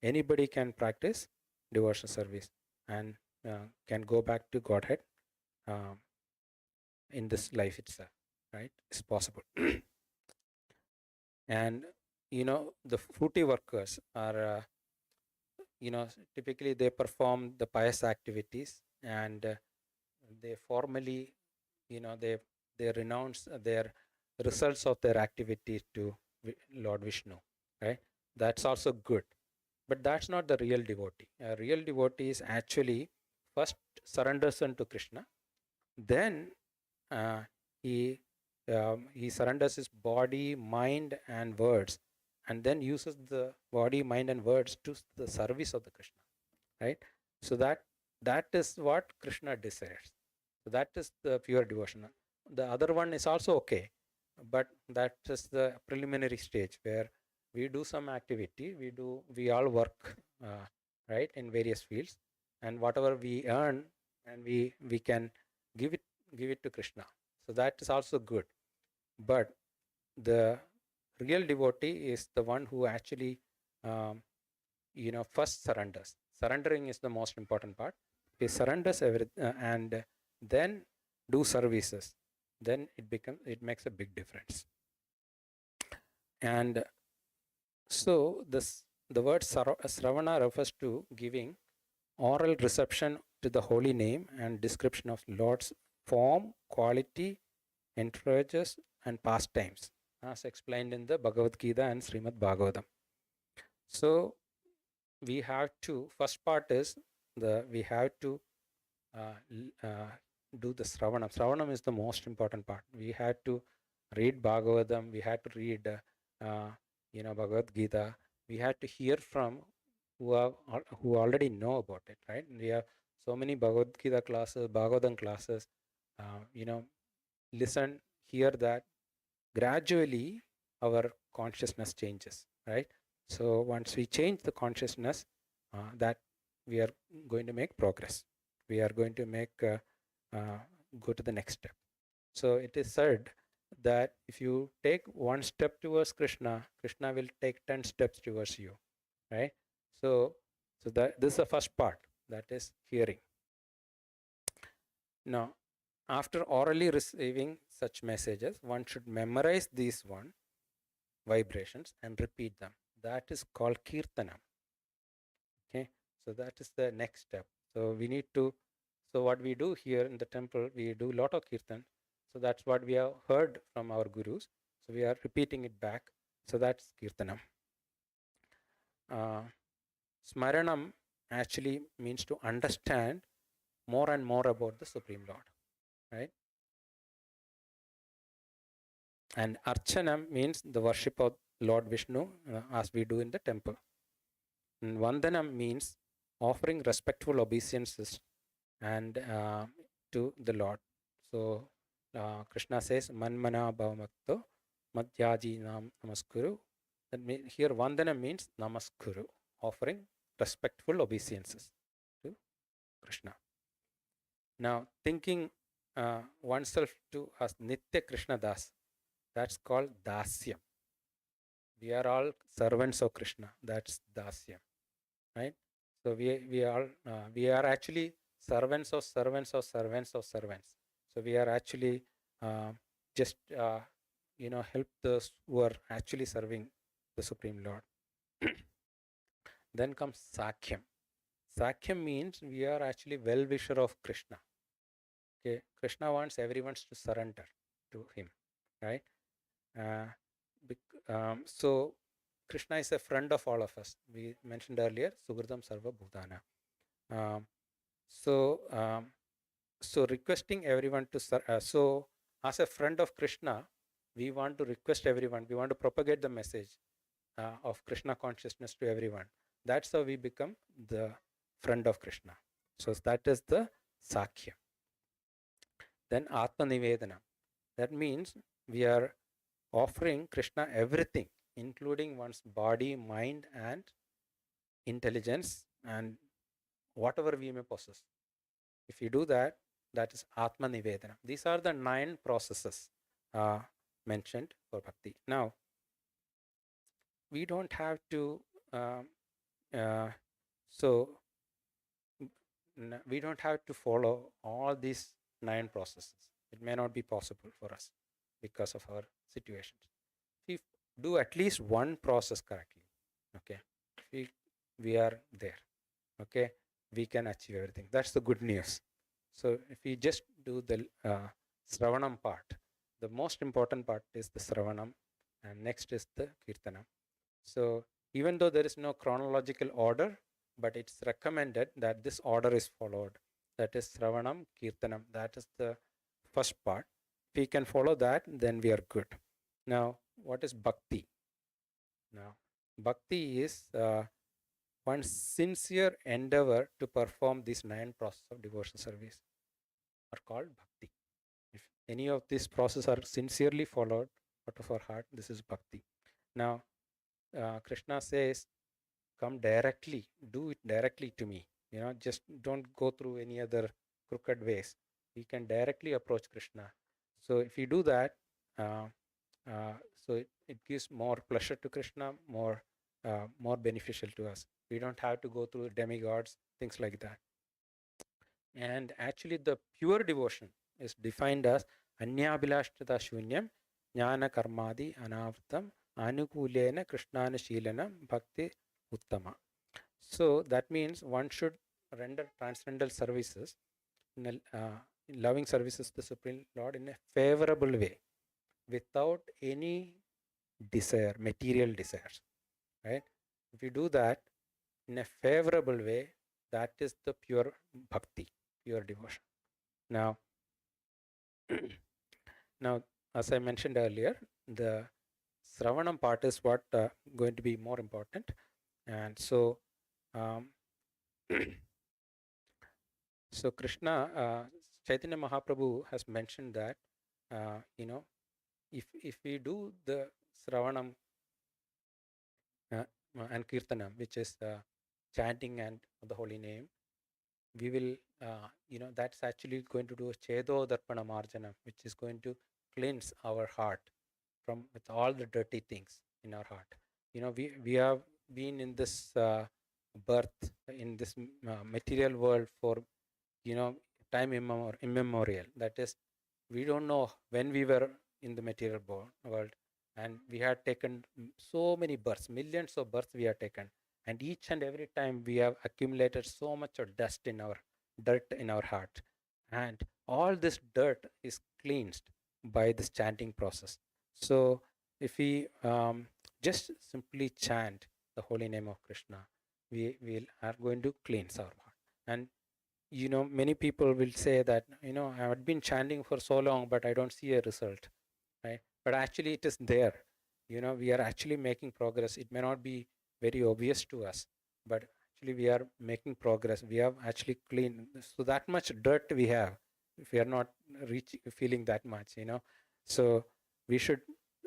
Anybody can practice devotion service and can go back to Godhead in this life itself, right? It's possible. And the fruity workers are typically they perform the pious activities, and they formally they renounce their results of their activities to Lord Vishnu, right? That's also good, but that's not the real devotee. A real devotee is actually first surrenders unto Krishna, then he surrenders his body, mind, and words, and then uses the body, mind, and words to the service of the Krishna, right? So that is what Krishna desires. So that is the pure devotion. The other one is also okay, but that is the preliminary stage where we do some activity. We all work, right, in various fields, and whatever we earn, and we can give it to Krishna. So that is also good. But the real devotee is the one who actually first surrenders. Surrendering is the most important part. He surrenders everything and then do services. Then it makes a big difference. And so the word Sravana refers to giving oral reception to the holy name and description of Lord's form, quality, encourages, and pastimes, as explained in the Bhagavad Gita and Srimad Bhagavatam. So we have to, first part is we have to do the Sravanam. Sravanam is the most important part. We had to read Bhagavatam, we had to read Bhagavad Gita. We had to hear from who already know about it, right? We have so many Bhagavad Gita classes, Bhagavatam classes. Listen, hear that. Gradually, our consciousness changes, right? So once we change the consciousness, that we are going to make progress. We are going to make go to the next step. So it is said that if you take one step towards Krishna, Krishna will take 10 steps towards you, right? So that this is the first part, that is hearing. Now, after orally receiving such messages, one should memorize these vibrations and repeat them. That is called Kirtanam. Okay, so that is the next step. So we need to, so what we do here in the temple, we do a lot of Kirtan. So that's what we have heard from our gurus. So we are repeating it back. So that's Kirtanam. Smaranam actually means to understand more and more about the Supreme Lord, right? And Archanam means the worship of Lord Vishnu as we do in the temple. And Vandanam means offering respectful obeisances and to the Lord. So Krishna says, Manmana Bhavamakto Madhyaji Nam Namaskuru. That means here Vandana means Namaskuru, offering respectful obeisances to Krishna. Now, thinking oneself to as Nitya Krishna Das, that's called Dasyam. We are all servants of Krishna. That's Dasyam, right? So we are actually servants of servants of servants of servants. So we are actually just help those who are actually serving the Supreme Lord. Then comes Sakhyam. Sakhyam means we are actually well-wisher of Krishna. Okay, Krishna wants everyone to surrender to him, right? So Krishna is a friend of all of us. We mentioned earlier, Sugridam Sarva Bhutana. So requesting everyone to so as a friend of Krishna, we want to request everyone. We want to propagate the message of Krishna consciousness to everyone. That's how we become the friend of Krishna. So that is the Sakya. Then Atma Nivedana. That means we are offering Krishna everything, including one's body, mind, and intelligence, and whatever we may possess. If you do that, that is Atma Nivedana. These are the 9 processes mentioned for bhakti. Now, we don't have to, we don't have to follow all these 9 processes. It may not be possible for us because of our situations. If we do at least one process correctly, okay, we are there, okay, we can achieve everything. That's the good news. So if we just do the Sravanam part, the most important part is the Sravanam, and next is the Kirtanam. So even though there is no chronological order, but it's recommended that this order is followed. That is Sravanam, Kirtanam. That is the first part. If we can follow that, then we are good. Now, what is Bhakti? Now, Bhakti is one's sincere endeavor to perform these 9 processes of devotional service are called Bhakti. If any of these processes are sincerely followed out of our heart, this is Bhakti. Now, Krishna says, come directly, do it directly to me. Just don't go through any other crooked ways. We can directly approach Krishna. So if you do that, So it gives more pleasure to Krishna, more beneficial to us. We don't have to go through demigods, things like that. And actually, the pure devotion is defined as Anyabhilashtata Shunyam, Jnana Karmadi Anavritam, Anukulena Krishnana Sheelanam, Bhakti Uttama. So that means one should render transcendental services, loving services to the Supreme Lord in a favorable way, without any desire, material desires. Right? If you do that in a favorable way, that is the pure bhakti, pure devotion. Now, now, as I mentioned earlier, the Sravanam part is what going to be more important, and so so Krishna, Chaitanya Mahaprabhu has mentioned that if we do the Sravanam and Kirtanam, which is chanting and the holy name, we will, that's actually going to do Chedo Darpana Marjana, which is going to cleanse our heart from with all the dirty things in our heart. We have been in this birth, in this material world for, time immemorial. That is, we don't know when we were in the material world, and we had taken so many births, millions of births we have taken, and each and every time we have accumulated so much of dirt in our heart, and all this dirt is cleansed by this chanting process. So if we just simply chant the holy name of Krishna, we are going to cleanse our heart. And many people will say that I have been chanting for so long, but I don't see a result, right? But actually it is there. We are actually making progress. It may not be very obvious to us, but actually we are making progress. We have actually cleaned, so that much dirt we have, if we are not feeling that much, so we should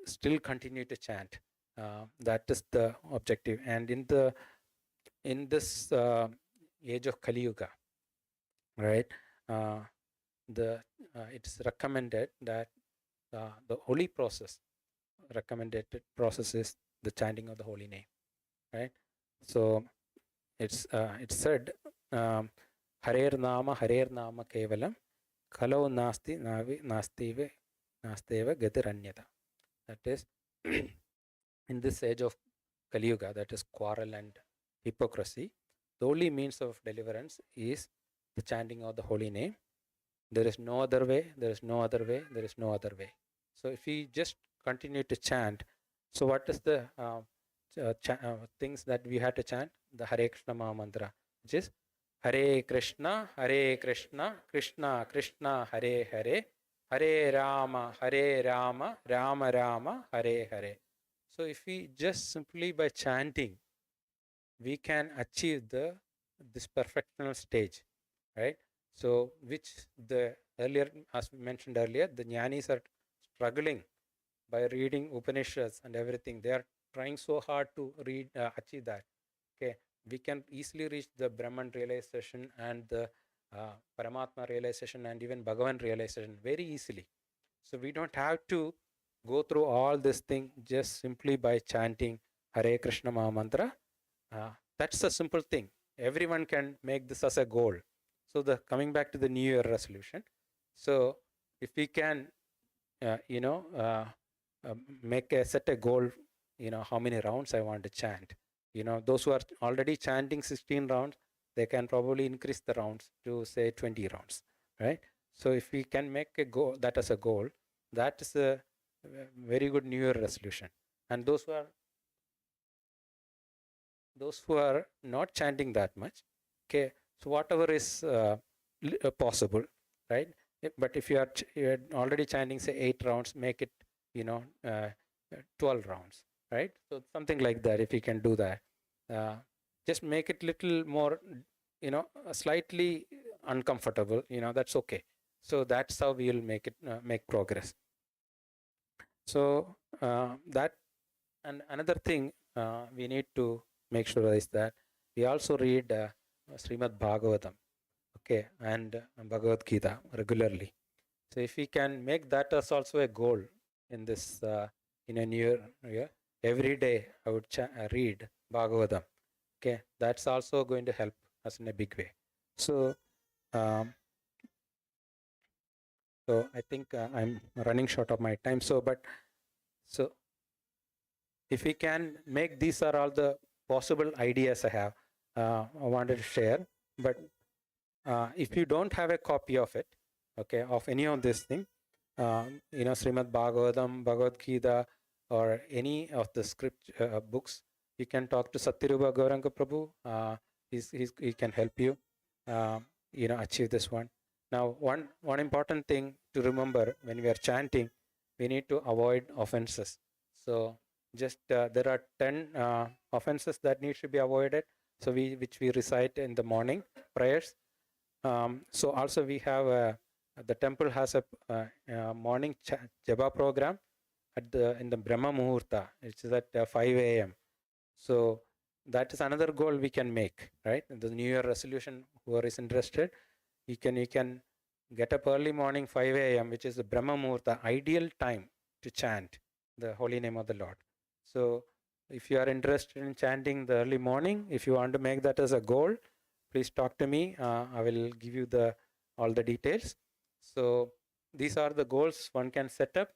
still continue to chant. That is the objective. And in this age of Kali Yuga, right, it's recommended that the holy process, recommended process is the chanting of the holy name, right? So it's said, Hare Nama Kevalam Kalau Nasti Nastiva Gatiranyata. That is, in this age of Kali Yuga, that is quarrel and hypocrisy, the only means of deliverance is the chanting of the holy name. There is no other way, there is no other way, there is no other way. So if we just continue to chant, so what is the things that we have to chant? The Hare Krishna Maha Mantra, which is Hare Krishna, Krishna Krishna, Hare Hare, Hare Rama, Rama Rama, Hare Hare. So if we just simply by chanting, we can achieve this perfectional stage, right? So which the earlier, as we mentioned earlier, the jnanis are struggling by reading Upanishads and everything. They are trying so hard to achieve that. Okay, we can easily reach the Brahman realization and the Paramatma realization and even Bhagavan realization very easily. So we don't have to go through all this thing just simply by chanting Hare Krishna Maha Mantra. That's a simple thing. Everyone can make this as a goal. So coming back to the New Year resolution. So if we can, set a goal, how many rounds I want to chant. Those who are already chanting 16 rounds, they can probably increase the rounds to say 20 rounds, right? So if we can make a goal, that as a goal, that is a very good New Year resolution. And those who are not chanting that much, okay, so whatever is possible, right? But if you're already chanting, say 8 rounds, make it 12 rounds, right? So something like that. If you can do that, just make it little more, slightly uncomfortable, that's okay. So that's how we will make it make progress. So that, and another thing we need to make sure is that we also read Srimad Bhagavatam, okay, and Bhagavad Gita regularly. So if we can make that as also a goal in this in a new year, every day I would read Bhagavatam. Okay, that's also going to help us in a big way. So, um, so I think I'm running short of my time. So if we can make, these are all the possible ideas I have. I wanted to share, but if you don't have a copy of it, okay, of any of this thing, Srimad Bhagavatam, Bhagavad Gita, or any of the script books, you can talk to Satyarupa Gauranga Prabhu. He can help you, achieve this one. Now, one important thing to remember when we are chanting, we need to avoid offenses. So, just there are 10 offenses that need to be avoided. So, which we recite in the morning prayers. So also we have the temple has a morning japa program in the Brahma Muhurta, which is at 5 a.m. So that is another goal we can make, right? The New Year resolution, whoever is interested, you can get up early morning 5 a.m., which is the Brahma Muhurta, ideal time to chant the holy name of the Lord. So if you are interested in chanting the early morning, if you want to make that as a goal, please talk to me. I will give you all the details. So these are the goals one can set up.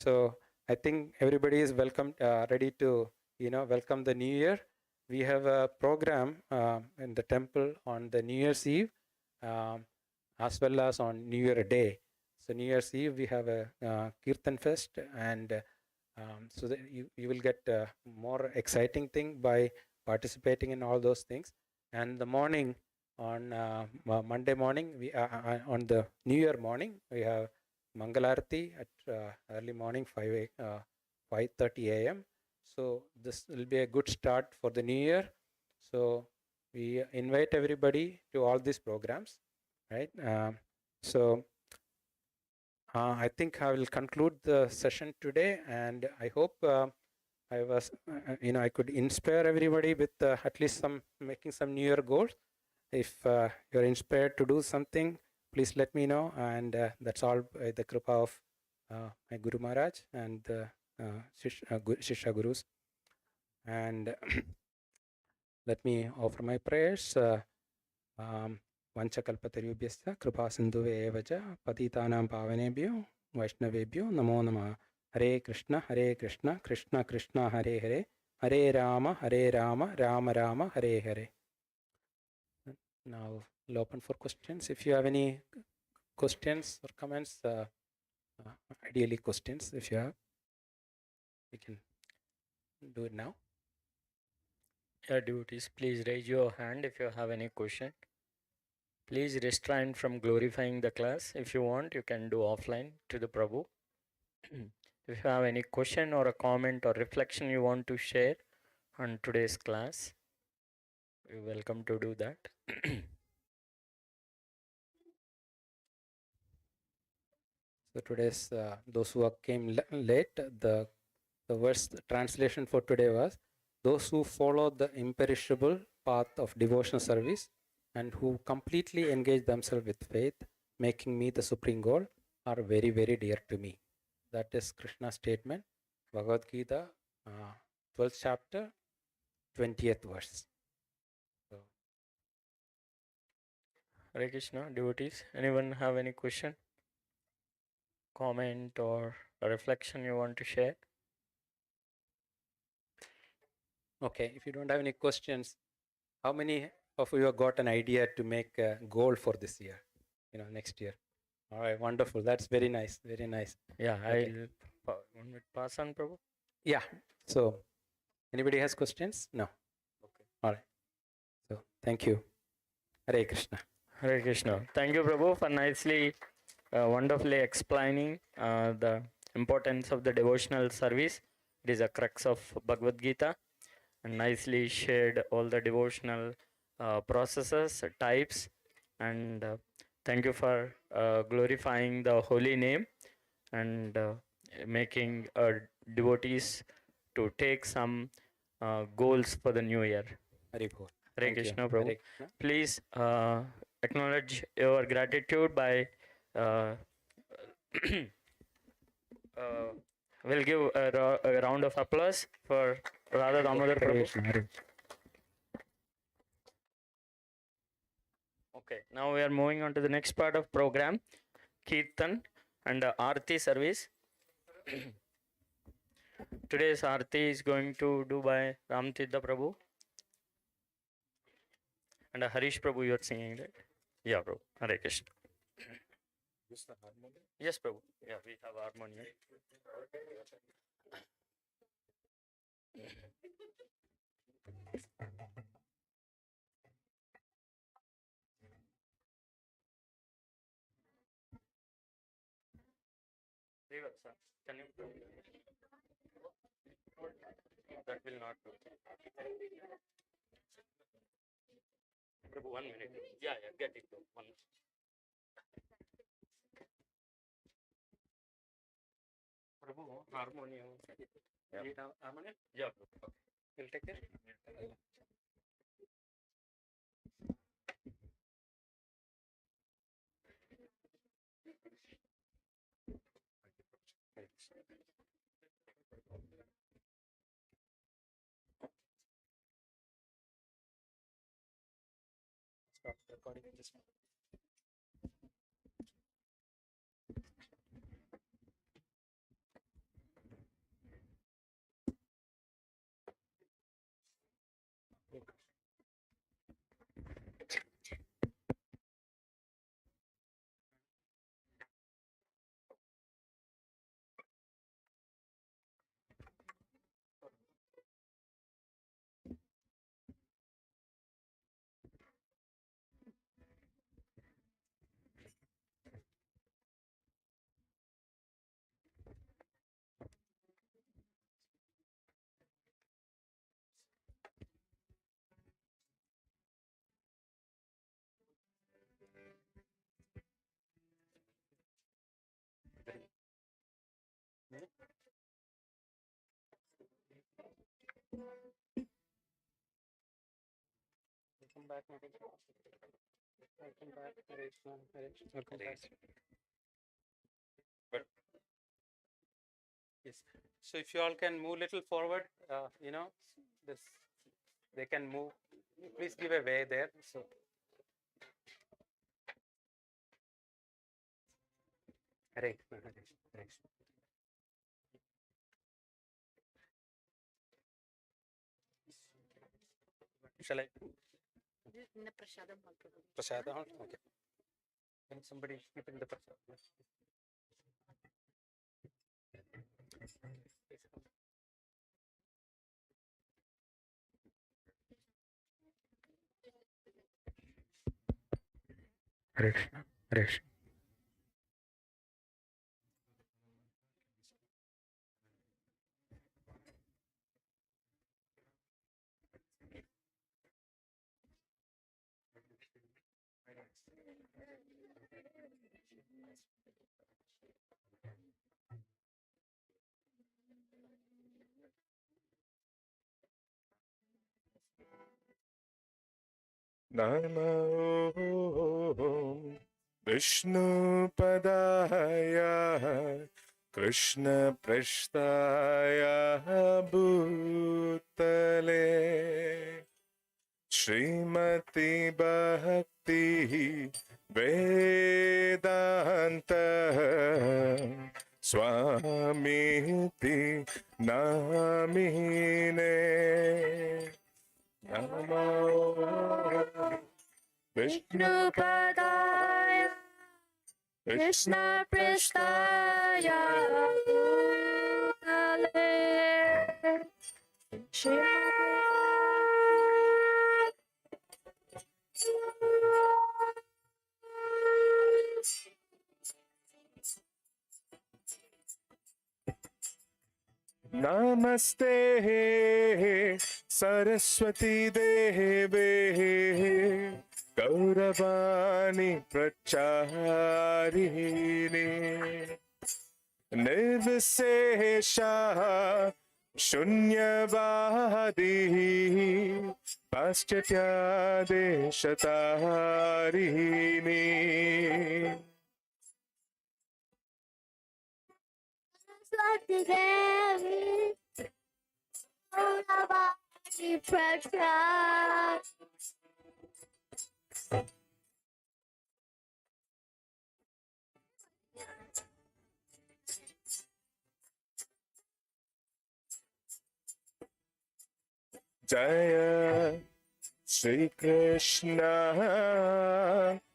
So I think everybody is welcome, ready to welcome the New Year. We have a program in the temple on the New Year's Eve, as well as on New Year Day. So New Year's Eve we have a Kirtan fest, and so that you will get more exciting thing by participating in all those things. And the morning on Monday morning, we on the New Year morning, we have Mangalarati at early morning 5:30 a.m. So this will be a good start for the New Year. So we invite everybody to all these programs, right? So I think I will conclude the session today, and I hope I could inspire everybody with at least making some New Year goals. If you're inspired to do something, please let me know. And that's all by the kripa of my Guru Maharaj and Shishya Gurus. And let me offer my prayers. Vanchakalpatarubhyasya kripa sindhuve evaja patitanam pavanebhyo Vaishnavebhyo namo namah. Hare Krishna, Krishna Krishna, Hare Hare, Hare Rama, Rama Rama, Hare Hare. Now, we'll open for questions. If you have any questions or comments, ideally questions, if you have, we can do it now. Yeah, devotees, please raise your hand if you have any question. Please restrain from glorifying the class. If you want, you can do offline to the Prabhu. If you have any question or a comment or reflection you want to share on today's class, you're welcome to do that. So today's those who came late, the verse translation for today was, those who follow the imperishable path of devotional service and who completely engage themselves with faith, making me the supreme goal, are very, very dear to me. That is Krishna's statement, Bhagavad Gita, 12th chapter, 20th verse. So, Hare Krishna, devotees. Anyone have any question, comment, or a reflection you want to share? okay, if you don't have any questions, how many of you have got an idea to make a goal for this year, next year? All right, wonderful. That's very nice. Very nice. Yeah, Okay. I'll pass on, Prabhu. Yeah. So, anybody has questions? No. Okay. All right. So, thank you. Hare Krishna. Hare Krishna. Thank you, Prabhu, for wonderfully explaining the importance of the devotional service. It is a crux of Bhagavad Gita, and nicely shared all the devotional processes, types, and thank you for glorifying the holy name and making devotees to take some goals for the new year. Hare Bol. Hare Thank Krishna, you. Prabhu. Hare Krishna. Please acknowledge your gratitude by We'll give a round of applause for Radha Damodar Prabhu. Okay, now we are moving on to the next part of program, Kirtan and Arati service. Today's Arati is going to do by Ramtidda Prabhu. And Harish Prabhu, you are singing, right? Yeah, Prabhu. Hare Krishna. Yes, Prabhu. Yeah, we have harmonium. Can you? That will not do. Prabhu, 1 minute. Yeah, get it. One. Prabhu, harmonium. Yeah. Harmonium? Yeah, Prabhu. Okay. You'll take it? Stop recording this one. Welcome back, welcome back, welcome back. But yes, so if you all can move a little forward, this they can move. Please give a way there. So. Hare Krishna, Hare Krishna, Hare Krishna. Shall I? In the prasadam hall. Prasada hall? Okay. Can somebody keep in the prasada? Hare Krishna, Hare Krishna. Namo Vishnu Padaya Krishna Prasthaya Bhutale Srimati Bhakti Vedanta Swamiti Namine Namo Vishnu Padaya Krishna Prasthaya Bhutale Namaste Saraswati Deve Gauravani Pracharini Nirvisesha Shunyavadi Paschatya Deshatarini Saraswati Devi, Gaurabani Prasad. Jaya Shri Krishna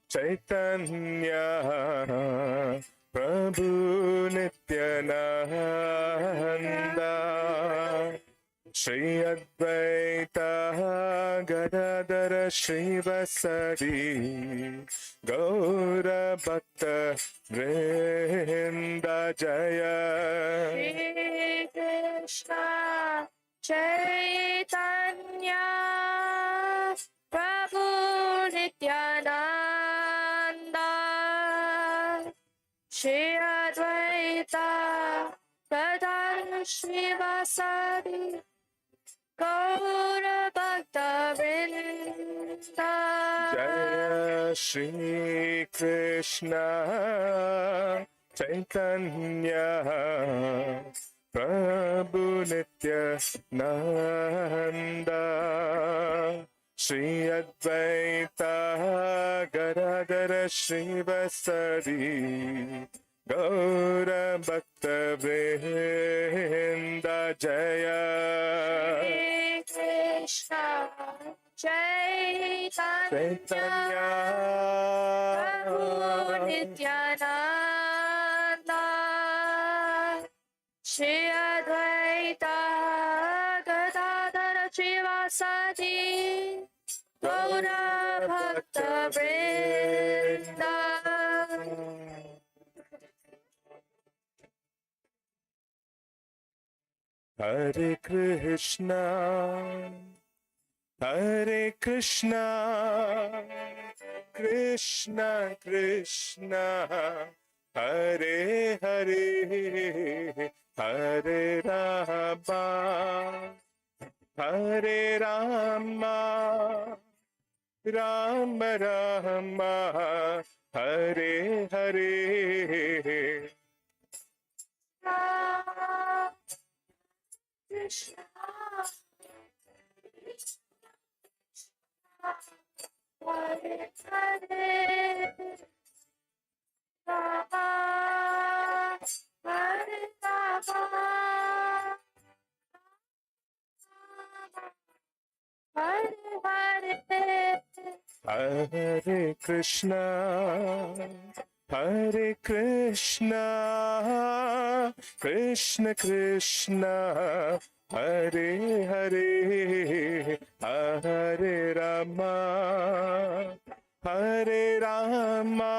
Chaitanya Prabhu Nityananda Shri Advaita Gadadara Shrivasadi Gaura Bhakta Vrinda Jaya Shri Krishna Chaitanya Prabhu Nityananda Shri Advaita Gadadara Shrivasadi Gaura Bhakta Vrinda Jaya Shri Krishna Chaitanya Prabhu Nityananda Shri Advaita Gadadara Shrivasadi Gaura Bhakta Vrinda Jaya Shri Krishna Chaitanya Prabhu Nityananda Shri Advaita Gadadara Shrivasadi Gaura Bhakta Vrinda. Hare Krishna, Hare Krishna, Krishna Krishna, Hare Hare, Hare Rama, Hare Rama, Rama Rama, Hare Hare. Krishna, Hare Hare, Rama, Hare Rama, Hare Hare. Hare Krishna, Hare Krishna, Krishna Krishna, Hare Hare, Hare Rama, Hare Rama,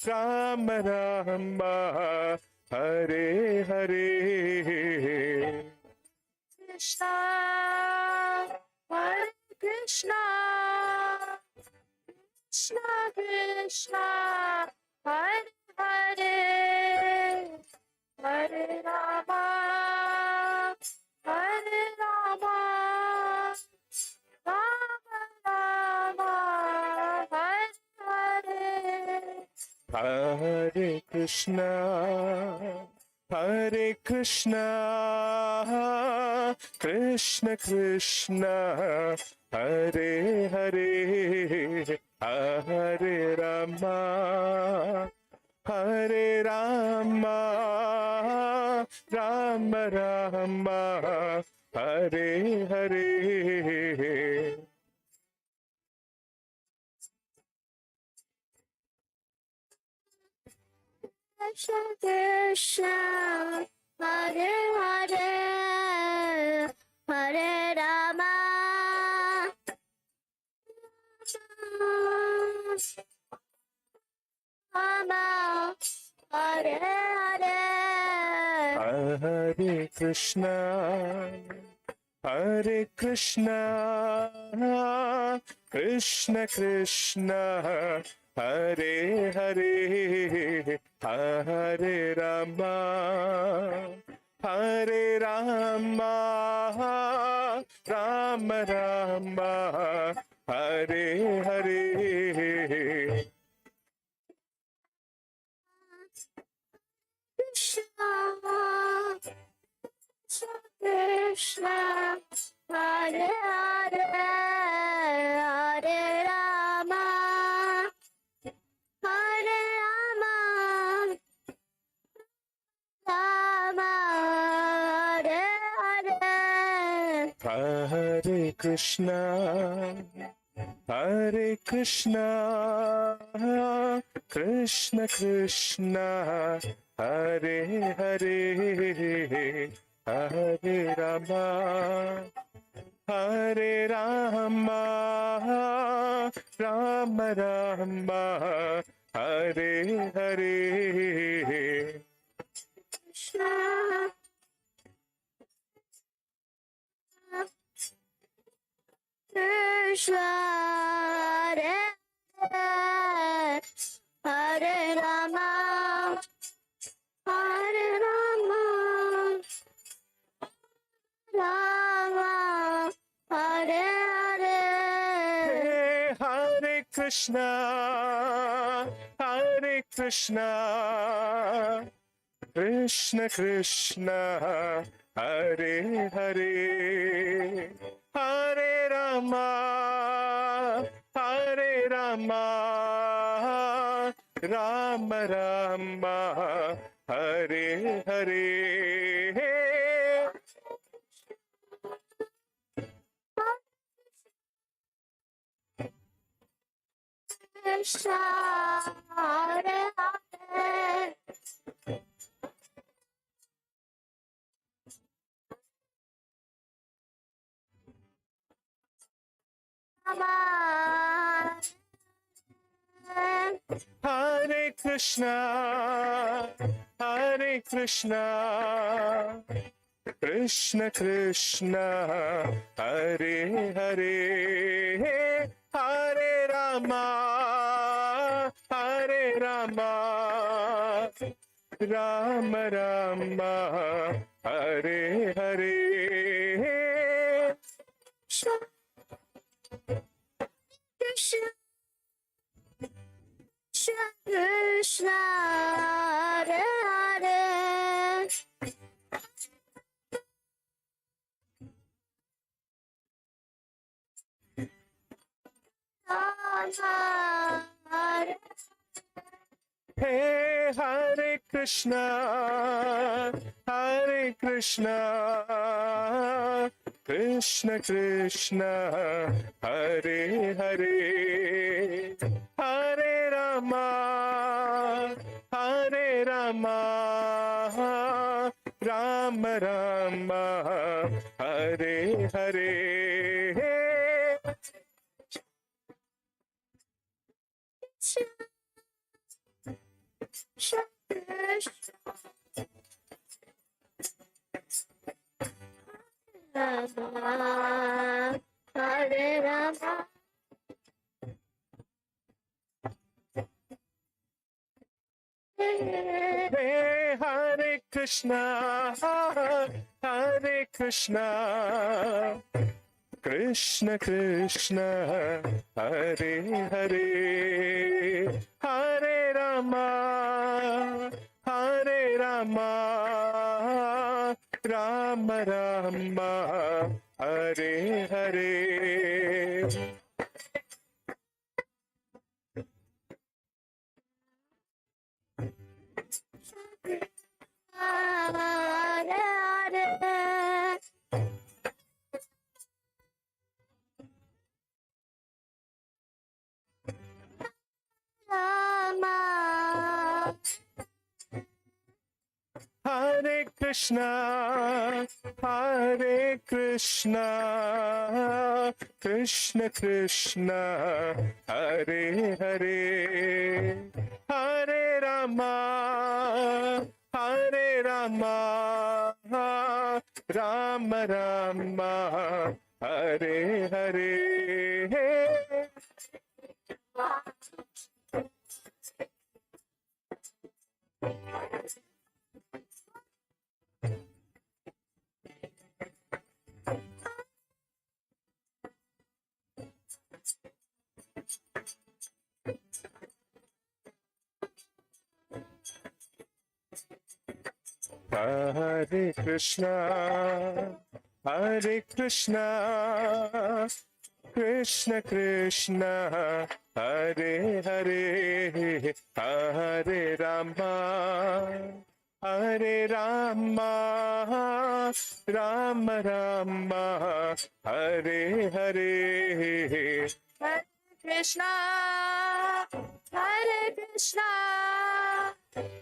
Rama Rama, Hare Hare. Krishna, Hare Krishna, Krishna Krishna, Hare Hare, Hare Rama, Hare Rama, Rama Rama, Hare Hare. Hare Krishna, Hare Krishna, Krishna Krishna, Hare Hare, Hare Rama, Hare Rama, Rama Rama, Hare Hare. Krishna Krishna, Hare Hare, Hare Rama, Rama, Hare Hare. Hare Krishna, Hare Krishna, Krishna Krishna, Hare Hare, Hare Rama, Hare Rama, Rama Rama, Hare Hare. Krishna, Krishna, Hare Hare, Hare Rama, Hare Rama, Rama, Hare Hare. Hare Krishna, Hare Krishna, Krishna Krishna, Hare Hare, Hare Rama, Hare Rama, Rama Rama, Hare Hare. Krishna, Krishna, Hare Hare, Hare Rama, Hare Rama, Rama, Hare Hare. Hare Krishna, Hare Krishna, Krishna Krishna, Hare Hare, Hare Rama, Hare Rama, Rama Rama, Hare Hare. Krishna, Hare Hare, Rama, Hare Krishna, Hare Krishna, Krishna Krishna, Hare Hare, Hare Rama, Hare Rama, Rama Rama, Hare Hare. Krishna, Krishna, Hare Hare, Rama, Hare Hey, Hare Krishna, Hare Krishna, Krishna Krishna, Hare Hare, Hare Rama, Hare Rama, Rama Rama, Hare Hare. Rama, Hare Rama, Hey, Hare Krishna, Hare Krishna, Krishna Krishna, Hare Hare, Hare Rama, Hare Rama, Rama Rama, Hare Hare. Hare Hare, Rama, Hare Krishna, Hare Krishna, Krishna Krishna, Hare Hare, Hare Rama, Hare Rama, Rama Rama, Hare Hare. Hare Krishna, Hare Krishna, Krishna Krishna, Hare Hare, Hare Rama, Hare Rama, Rama Rama, Hare Hare. Hare Krishna, Hare Krishna,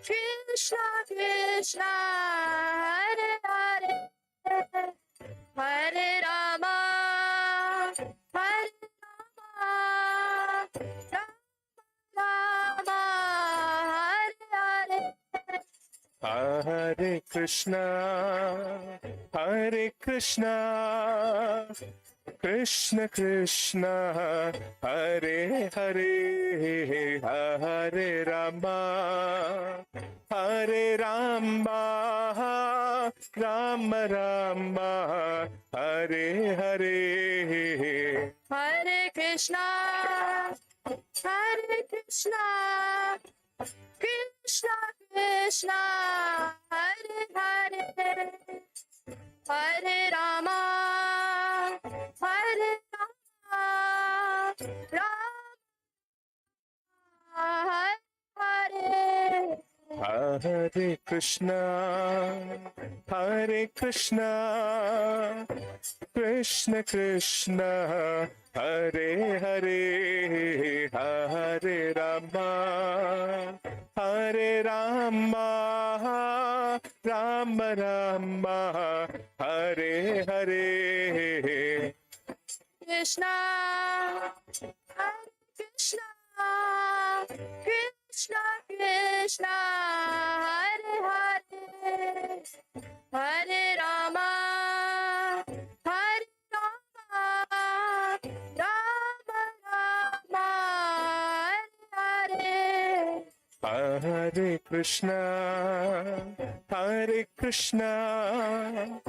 Krishna Krishna, Hare Hare, Hare Rama, Hare Rama, Rama Rama, Hare Hare. Hare Krishna, Hare Krishna, Krishna Krishna, Hare Hare, Hare Rama, Hare Rama, Rama Rama, Hare Hare. Hare Krishna, Hare Krishna, Krishna Krishna, Hare Hare, Hare Rama, Hare Rama, Rama Hare Hare. Hare Krishna, Hare Krishna, Krishna Krishna, Hare Hare, Hare Rama, Hare Rama, Rama Rama, Hare Hare. Krishna, Hare Krishna, Krishna Krishna, Hare Hare, Hare Rama, Hare Rama, Rama Rama, Hare Hare. Hare Krishna, Hare Krishna,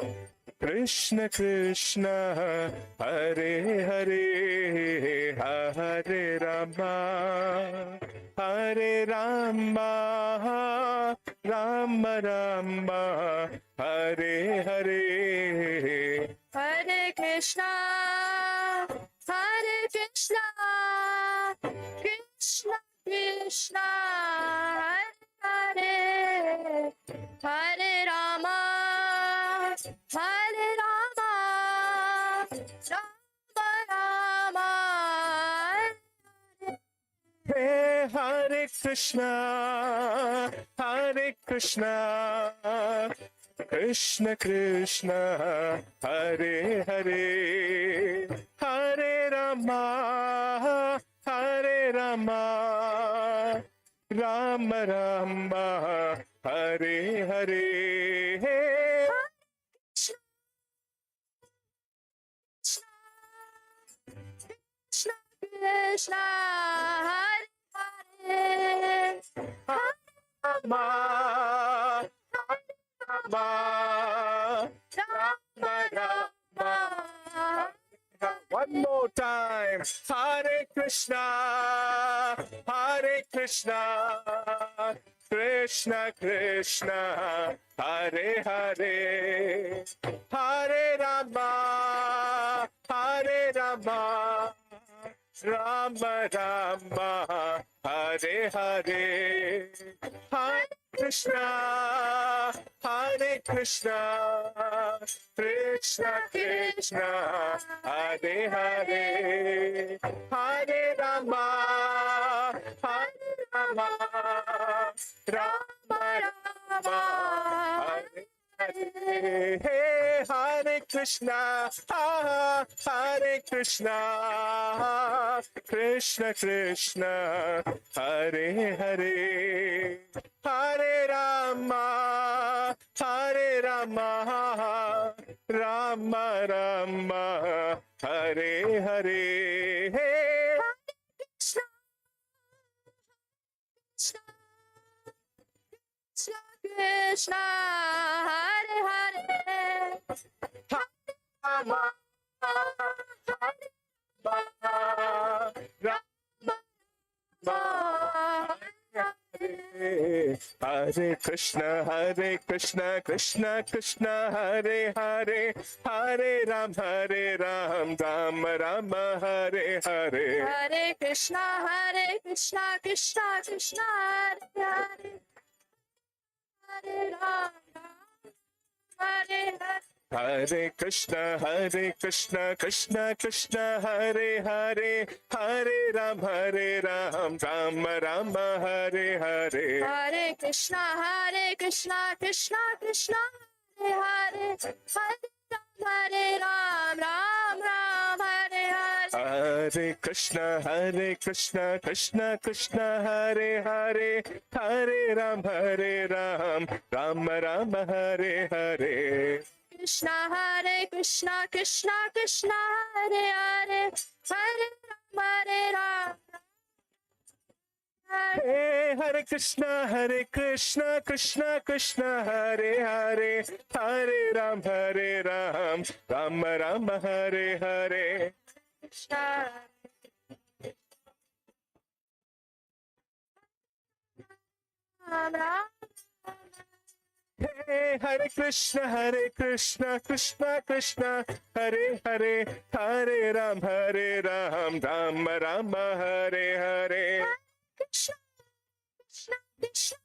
Krishna Krishna, Hare Hare, Hare Rama, Hare Rama, Rama Rama, Hare Hare. Hare Krishna, Hare Krishna, Krishna Krishna, Hare Hare, Hare Rama, Hare Rama, Rama Rama, Hey, Hare Krishna, Hare Krishna, Krishna Krishna, Hare Hare, Hare Rama, Hare Rama, Rama Rama, Hare Hare. Krishna Krishna, Hare Hare, Rama, Rama, Rama Rama. One more time. Hare Krishna, Hare Krishna, Krishna Krishna, Hare Hare, Hare Rama, Hare Rama, Rama Rama, Hare Hare. Hare Krishna, Hare Krishna, Krishna Krishna, Hare Hare, Hare Rama, Hare Rama, Rama Rama, Hare Hey, Hare Krishna, Hare Krishna, Krishna Krishna, Hare Hare, Hare Rama, Hare Rama, Rama Rama, Hare Hare. Hey, Krishna, Krishna, Hare Hare, Rama, Rama, Hare Hare Krishna, Krishna Krishna, Hare Hare, Hare Ram, Ram Ram, Hare Hare. Hare Krishna, Krishna Krishna, Hare Hare, Hare Ram, Hare Hare. Hare Krishna, Krishna Krishna, Hare Hare, Hare Ram, Ram Ram, Hare Hare. Hare Krishna, Krishna Krishna, Hare Hare, Hare Ram, Ram Hare Hare. Hare Krishna, Krishna Krishna, Hare Hare, Hare Ram, Ram Ram, Hare Hare. Krishna, Krishna Krishna, Hare Hare, Hare Ram, Hey, Hare Krishna, Krishna, Hare Hare, Hare Ram, Ram Ram, Hare Hare. Krishna, Ram Ram. Hey, Hare Krishna, Krishna Krishna, Hare Hare, Hare Ram, Ram Ram, Hare Hare. Krishna, Krishna,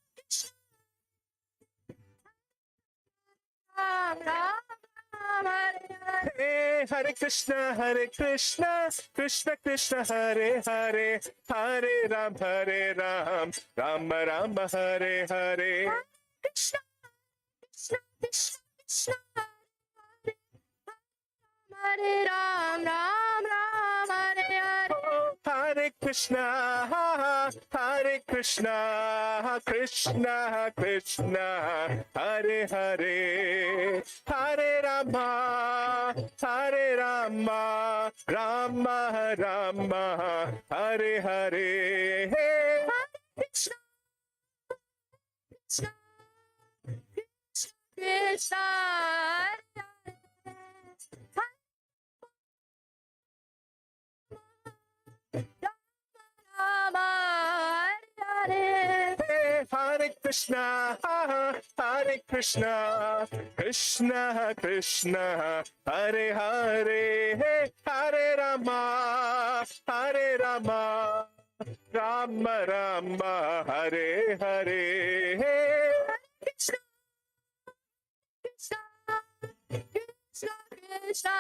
Ram Ram, Hare Hare. Hey, Hare Krishna, Krishna, Hare Hare, Hare Ram, Ram Ram, Hare Hare. Krishna, Krishna, Hare Ram, Ram Hare Hare. Hare Krishna, Krishna Krishna, Hare Hare, Hare Rama, Rama Rama, Hare Hare. Krishna, Krishna, Krishna, Rama, Hare Hare. Hare Krishna, Krishna Krishna, Hare Hare, Hare Rama, Rama Rama, Hare Hare. Krishna, Krishna, Krishna, Krishna,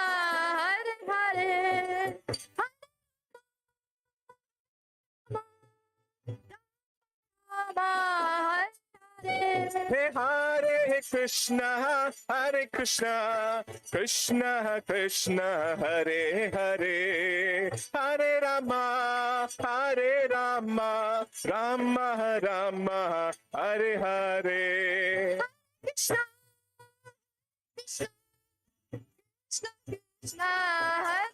Hare Hare. Rama, Hare Hare. Hare Krishna, Krishna Krishna, Hare Hare, Hare Rama, Rama Rama, Hare Hare. Krishna, Krishna, Krishna, Krishna, Hare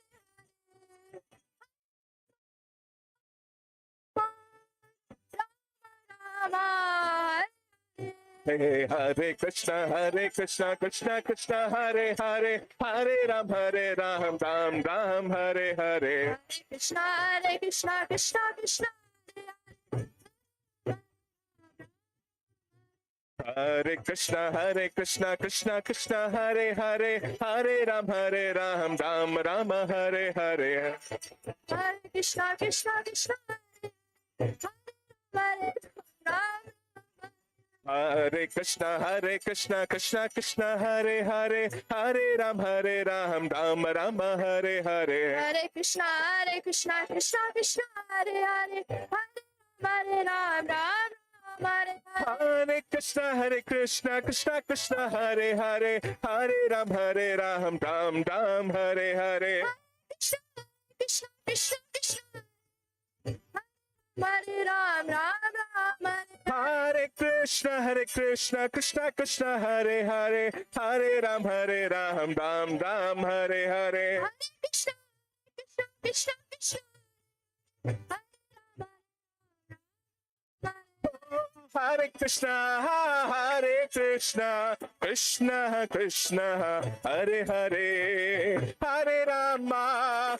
Rama, Hey, Hare Krishna, Krishna Krishna, Hare Hare, Hare Ram, Ram Ram, Hare Hare. Krishna, Krishna, Krishna, Hare Krishna, Krishna Hare Hare, Hare Ram, Ram Ram, Hare Hare. Hare Krishna, Krishna, Krishna, Hare Ram. Hare Krishna, Krishna Hare Hare, Hare Ram, Ram Ram, Hare Hare. Hare Krishna, Krishna, Krishna, Hare Hare, Hare Ram, Ram Hare Hare. Hare Krishna, Krishna Hare Hare, Hare Ram, Ram Hare Hare. Krishna, Krishna, Krishna, Hare Ram, Ram Hare Hare. Hare Krishna, Krishna Hare Hare, Hare Ram, Ram Hare Hare. Hare Krishna, Krishna, Hare Krishna, Krishna Hare Hare, Hare Rama,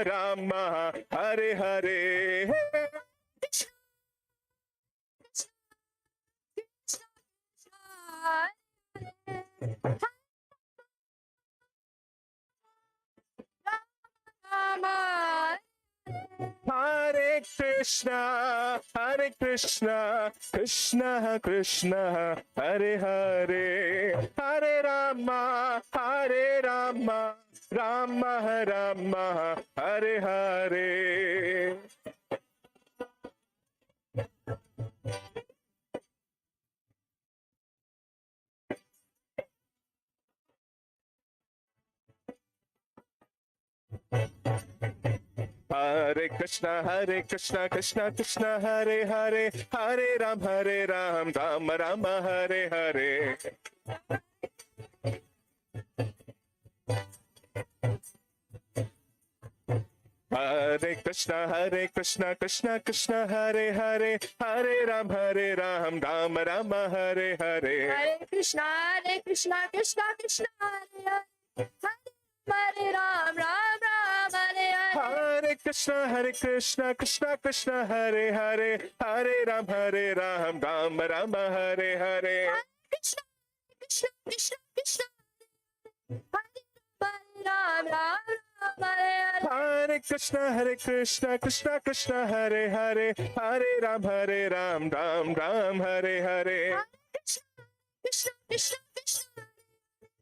Rama Hare Hare. Rama. Hare Krishna, Krishna Krishna, Hare Hare, Hare Rama, Rama Rama, Hare Hare. Hare Krishna, Krishna Krishna, Hare Hare, Hare Ram, Ram Rama, Hare Hare. Hare Krishna, Krishna Krishna, Hare Hare, Hare Ram, Ram Rama, Hare Hare. Hare Krishna, Krishna Krishna, Hare Hare, Hare Ram, Ram Hare Hare. Hare Krishna, Krishna Krishna, Hare Hare, Hare Ram, Ram Rama, Hare Hare. Krishna, Krishna, Hare Ram, Ram Hare Hare. Hare Krishna, Krishna Krishna, Hare Hare, Hare Ram, Ram Hare Hare. Krishna,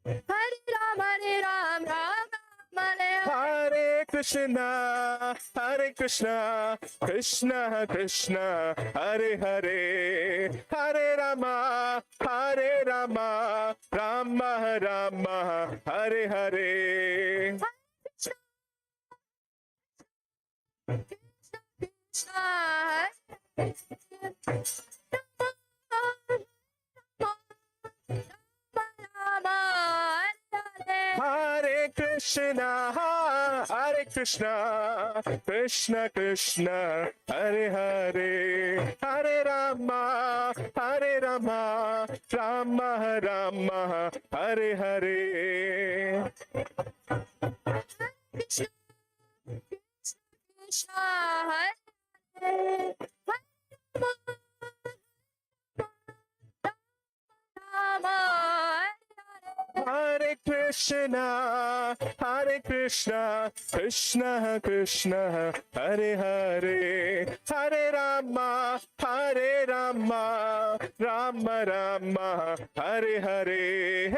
Hare Ram, Ram Hare Hare. Hare Krishna, Krishna Krishna, Hare Hare, Hare Rama, Rama Rama, Hare Hare. Hare Krishna, Krishna Krishna, Hare Hare, Hare Rama, Rama Rama, Hare Hare. Hare Krishna, Krishna Krishna, Hare Hare, Hare Rama, Rama Rama, Hare Hare.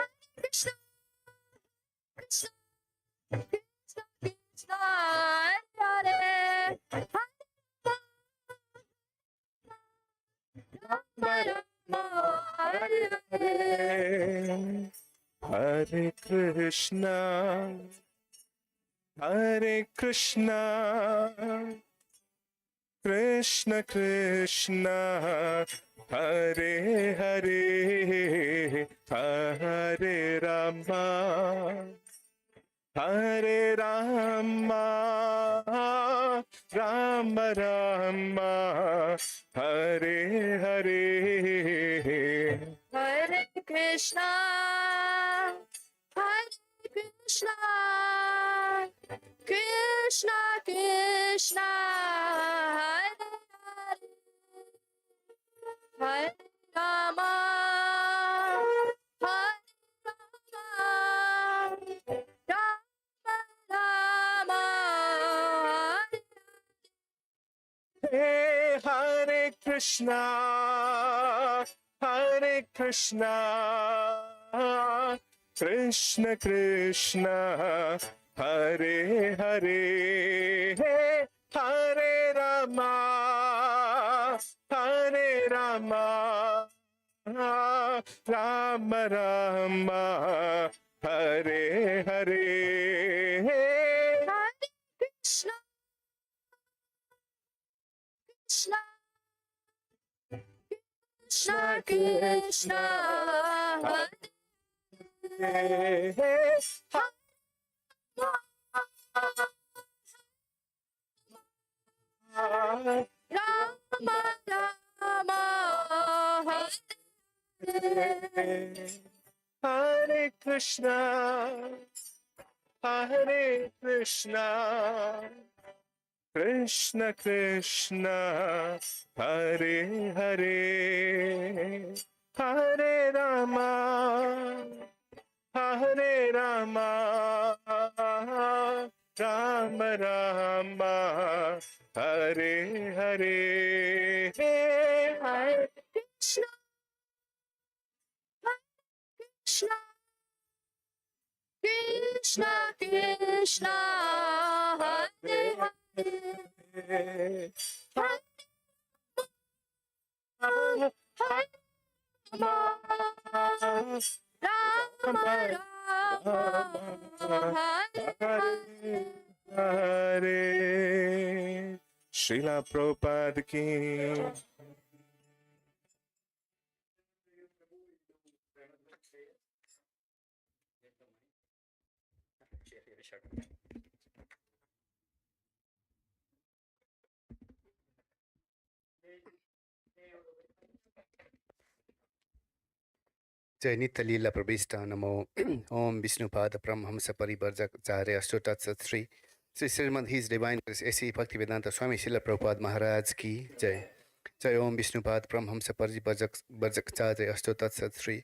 Hare Krishna, Krishna Krishna, Hare Hare, Hare Rama, Rama Rama, Hare Hare. Hare Krishna, Krishna Krishna, Hare Hare, Hare Rama, Rama Rama. Hey, Hare Krishna, Krishna Krishna, Hare Hare, hey, Hare Rama, Rama Rama, Hare Hare. Hare Krishna, Krishna Krishna, Hey, hey, Rama Rama, Hare Hare Krishna, Krishna Krishna, Hare Hare, Hare Rama, Hare Rama, Rama Rama, Hare Hare. Hare Krishna, Hare Krishna, Krishna Krishna, Hare Hare. Hare Rama, Hare Rama, Rama Rama, Hare Hare. Hare. Srila Prabhupada ki. जय नित्य लीला प्रविष्ट नमो ओम Vishnupad Paramhans परिवर्जकाचार्य अष्टोत्तर Shri Shri Shrimad his divine ऐसी भक्ति वेदांत स्वामी शिल प्रभुपाद महाराज की जय। जय ओम विष्णुपाद परमहंस परिवर्जकाचार्य अष्टोत्तर श्री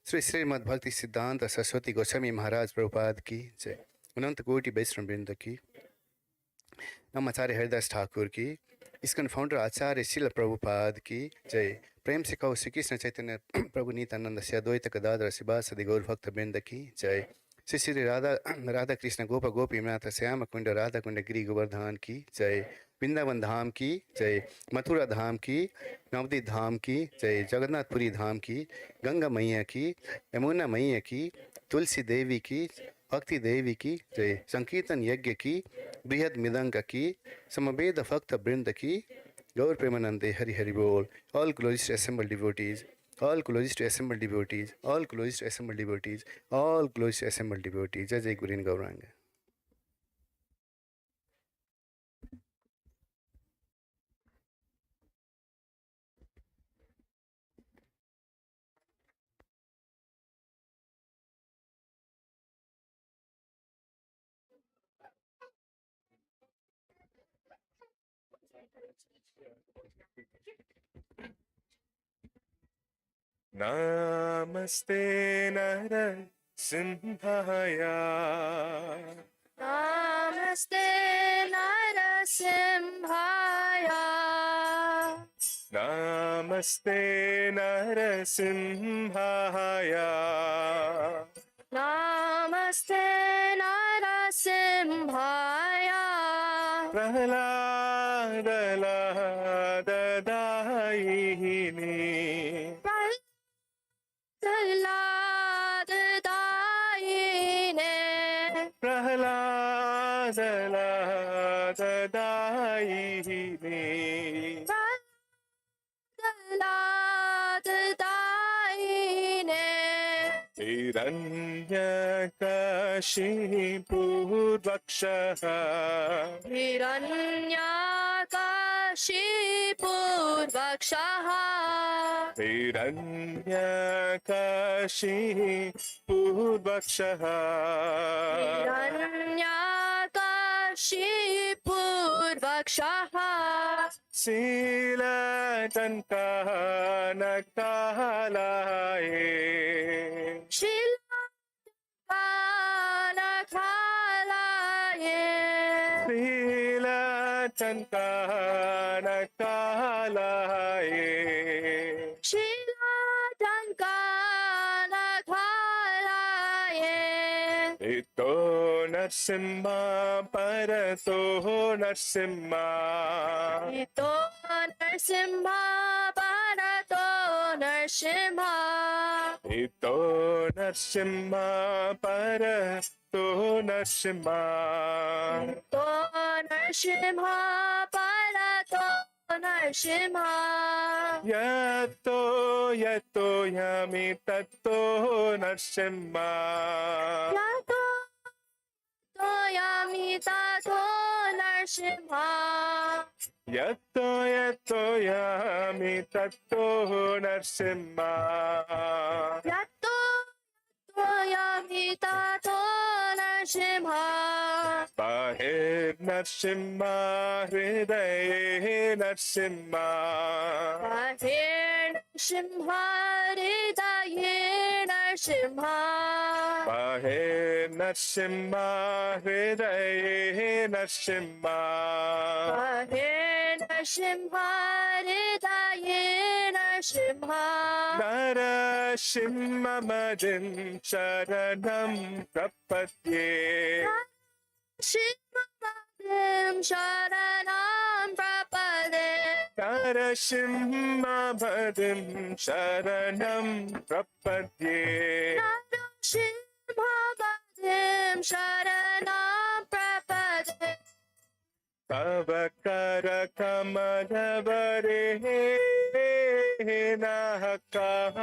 श्री श्रीमद भक्ति सिद्धांत सरस्वती गोस्वामी महाराज प्रभुपाद की जय। अनंत कोटि वैष्णव वृंद की, नम आचार्य हरिदास ठाकुर की, इसकन फाउंडर आचार्य शिल प्रभुपाद की जय। प्रेम से कहो श्री कृष्ण चैतन्य प्रभु नित्यानंद से अद्वैत गदाधर शिवासदि गौर भक्त वृंद की जय। श्री श्री राधा कृष्ण गोप गोपी नाथ श्याम कुंड राधा कुंड गिरी गोवर्धन की जय। वृंदावन धाम की जय, मथुरा धाम की, नवदीप धाम की जय, जगन्नाथपुरी धाम की, गंगा मैया की, यमुना मैया की, तुलसी देवी की, भक्ति देवी की जय। संकीर्तन यज्ञ की, बृहद मृदंग की, समवेद भक्त वृंद की, गौर प्रेमानंदे हरि हरि बोल। All glories to assembled devotees, all glories to assembled devotees, all glories to assembled devotees, all glories to assembled devotees. जय जय गुरु Gaurang. Namaste Narasimhaya. Namaste Narasimhaya. Namaste Narasimhaya. Namaste Narasimhaya. Prahlada Prahlad Daine. Prahlada Prahlad Daine. Hiranyakashipurvakshaha. Hiranyakashipurvakshaha. Hiranyakashipurvakshaha. Hiranyakashipurvakshaha. Silatankanakalaye. Shilakanakhalaye. Silatankanakalaye. Shilakanakhalaye. Ito Narsimha Parato Narsimha. Ito Narsimha Bharato Narsimha. Ito Narsimha Parato Narsimha. Ito Narsimha Bharato Narsimha. Yato yami tato Narsimha. Yato Toyami Tato Narsimha. Yato yami tato Narsimha. Yato Toyami Tato Narsimha. Bahe Narsimha Hridaye Narsimha. Bahir Narasimha Hridaye Narasimha Hare Narasimha Hridaye Narasimha Hare Narasimha Hridaye Narasimha Narasimha Madin Sharanam Prapadye Shivadim Sharanam Prapade Narasimha Madin Sharanam Prapadye Shivadim Sharanam Prapade Pavakara Kamalavare Nahakam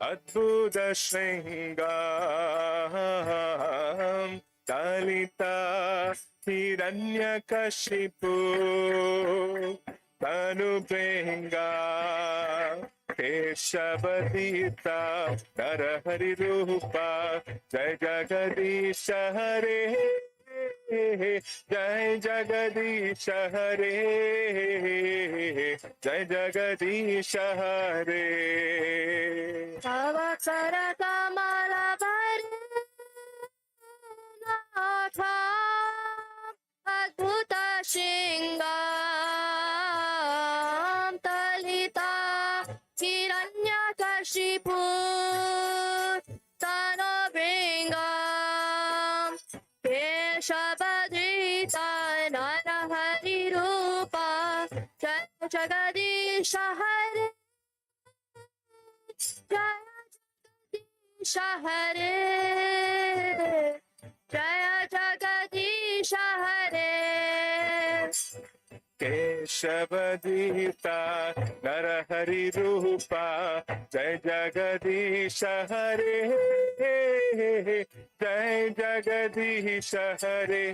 Adbhuta Shringam Dalita Hiranyakashipu Tanubhenga Keshavadita Narahari Rupa Jai Jagadisha Hare Jai Jagadisha Hare Jai Jagadisha Hare Avakara Kamala Varinatha Adbhuta Shingam Talita Hiranyakashipu Tanobringam Keshavadrita Narahari Rupa Jai Jagadisha Hare Jaya Jagadisha Hare Jaya Jagadisha Hare Keshavadita Narahari Rupa Jai Jagadisha Hare Jai Jagadisha Hare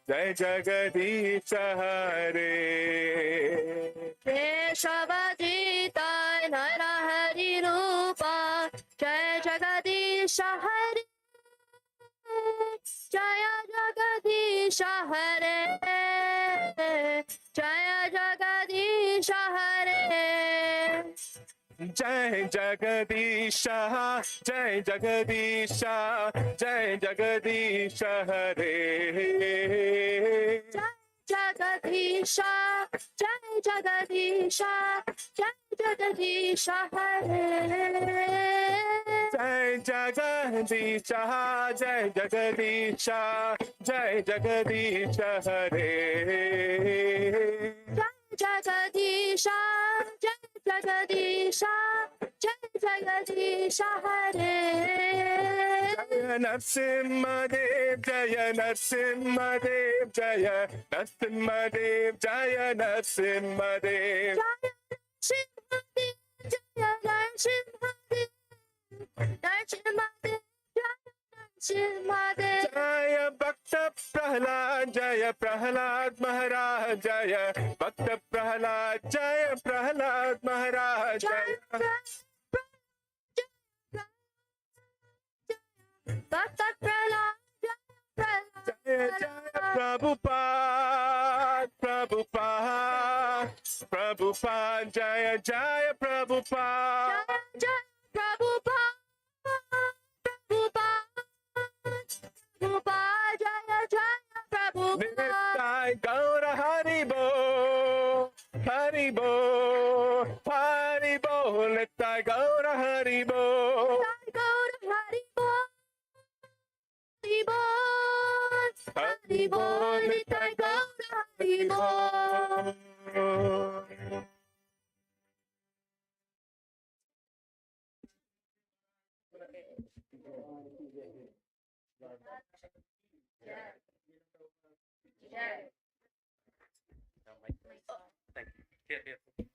Jai Jagadisha Hare Keshavadrita Narahari Rupa Jaya Jagadisha Hare Jaya Jagadisha Hare Jaya Jagadisha Hare Jai Jagadisha Jai Jagadisha Jai Jagadisha Hare Jagadisha Jai Jagadisha Jai Jagadisha Hare Jai Jagadisha Jai Jagadisha Jai Jagadisha Hare Jagadisha Jai Jagadisha Jai Jagadisha Hare Jaya Narasimhadev Jaya Narasimhadev Jaya Narasimhadev Jaya Narasimhadev Shivadev Jaya Narasimhadev Narasimhadev Jaya Narasimhadev Jaya Bhakta Prahlad Jaya Prahlad Maharaj Jaya Bhakta Prahlad Jaya Prahlad Maharaj Jaya Bhakta Prahlad Jaya Jaya Prabhupada Prabhupada Prabhupada Jaya Jaya Prabhupada Jaya Prabhupada Prabhupada Jaya Jaya Prabhupada Nittai Gaura Haribo Haribo Haribo Nittai Gaura Haribo Haribol, Nittai Gaura Haribol. Thank you. Here, here.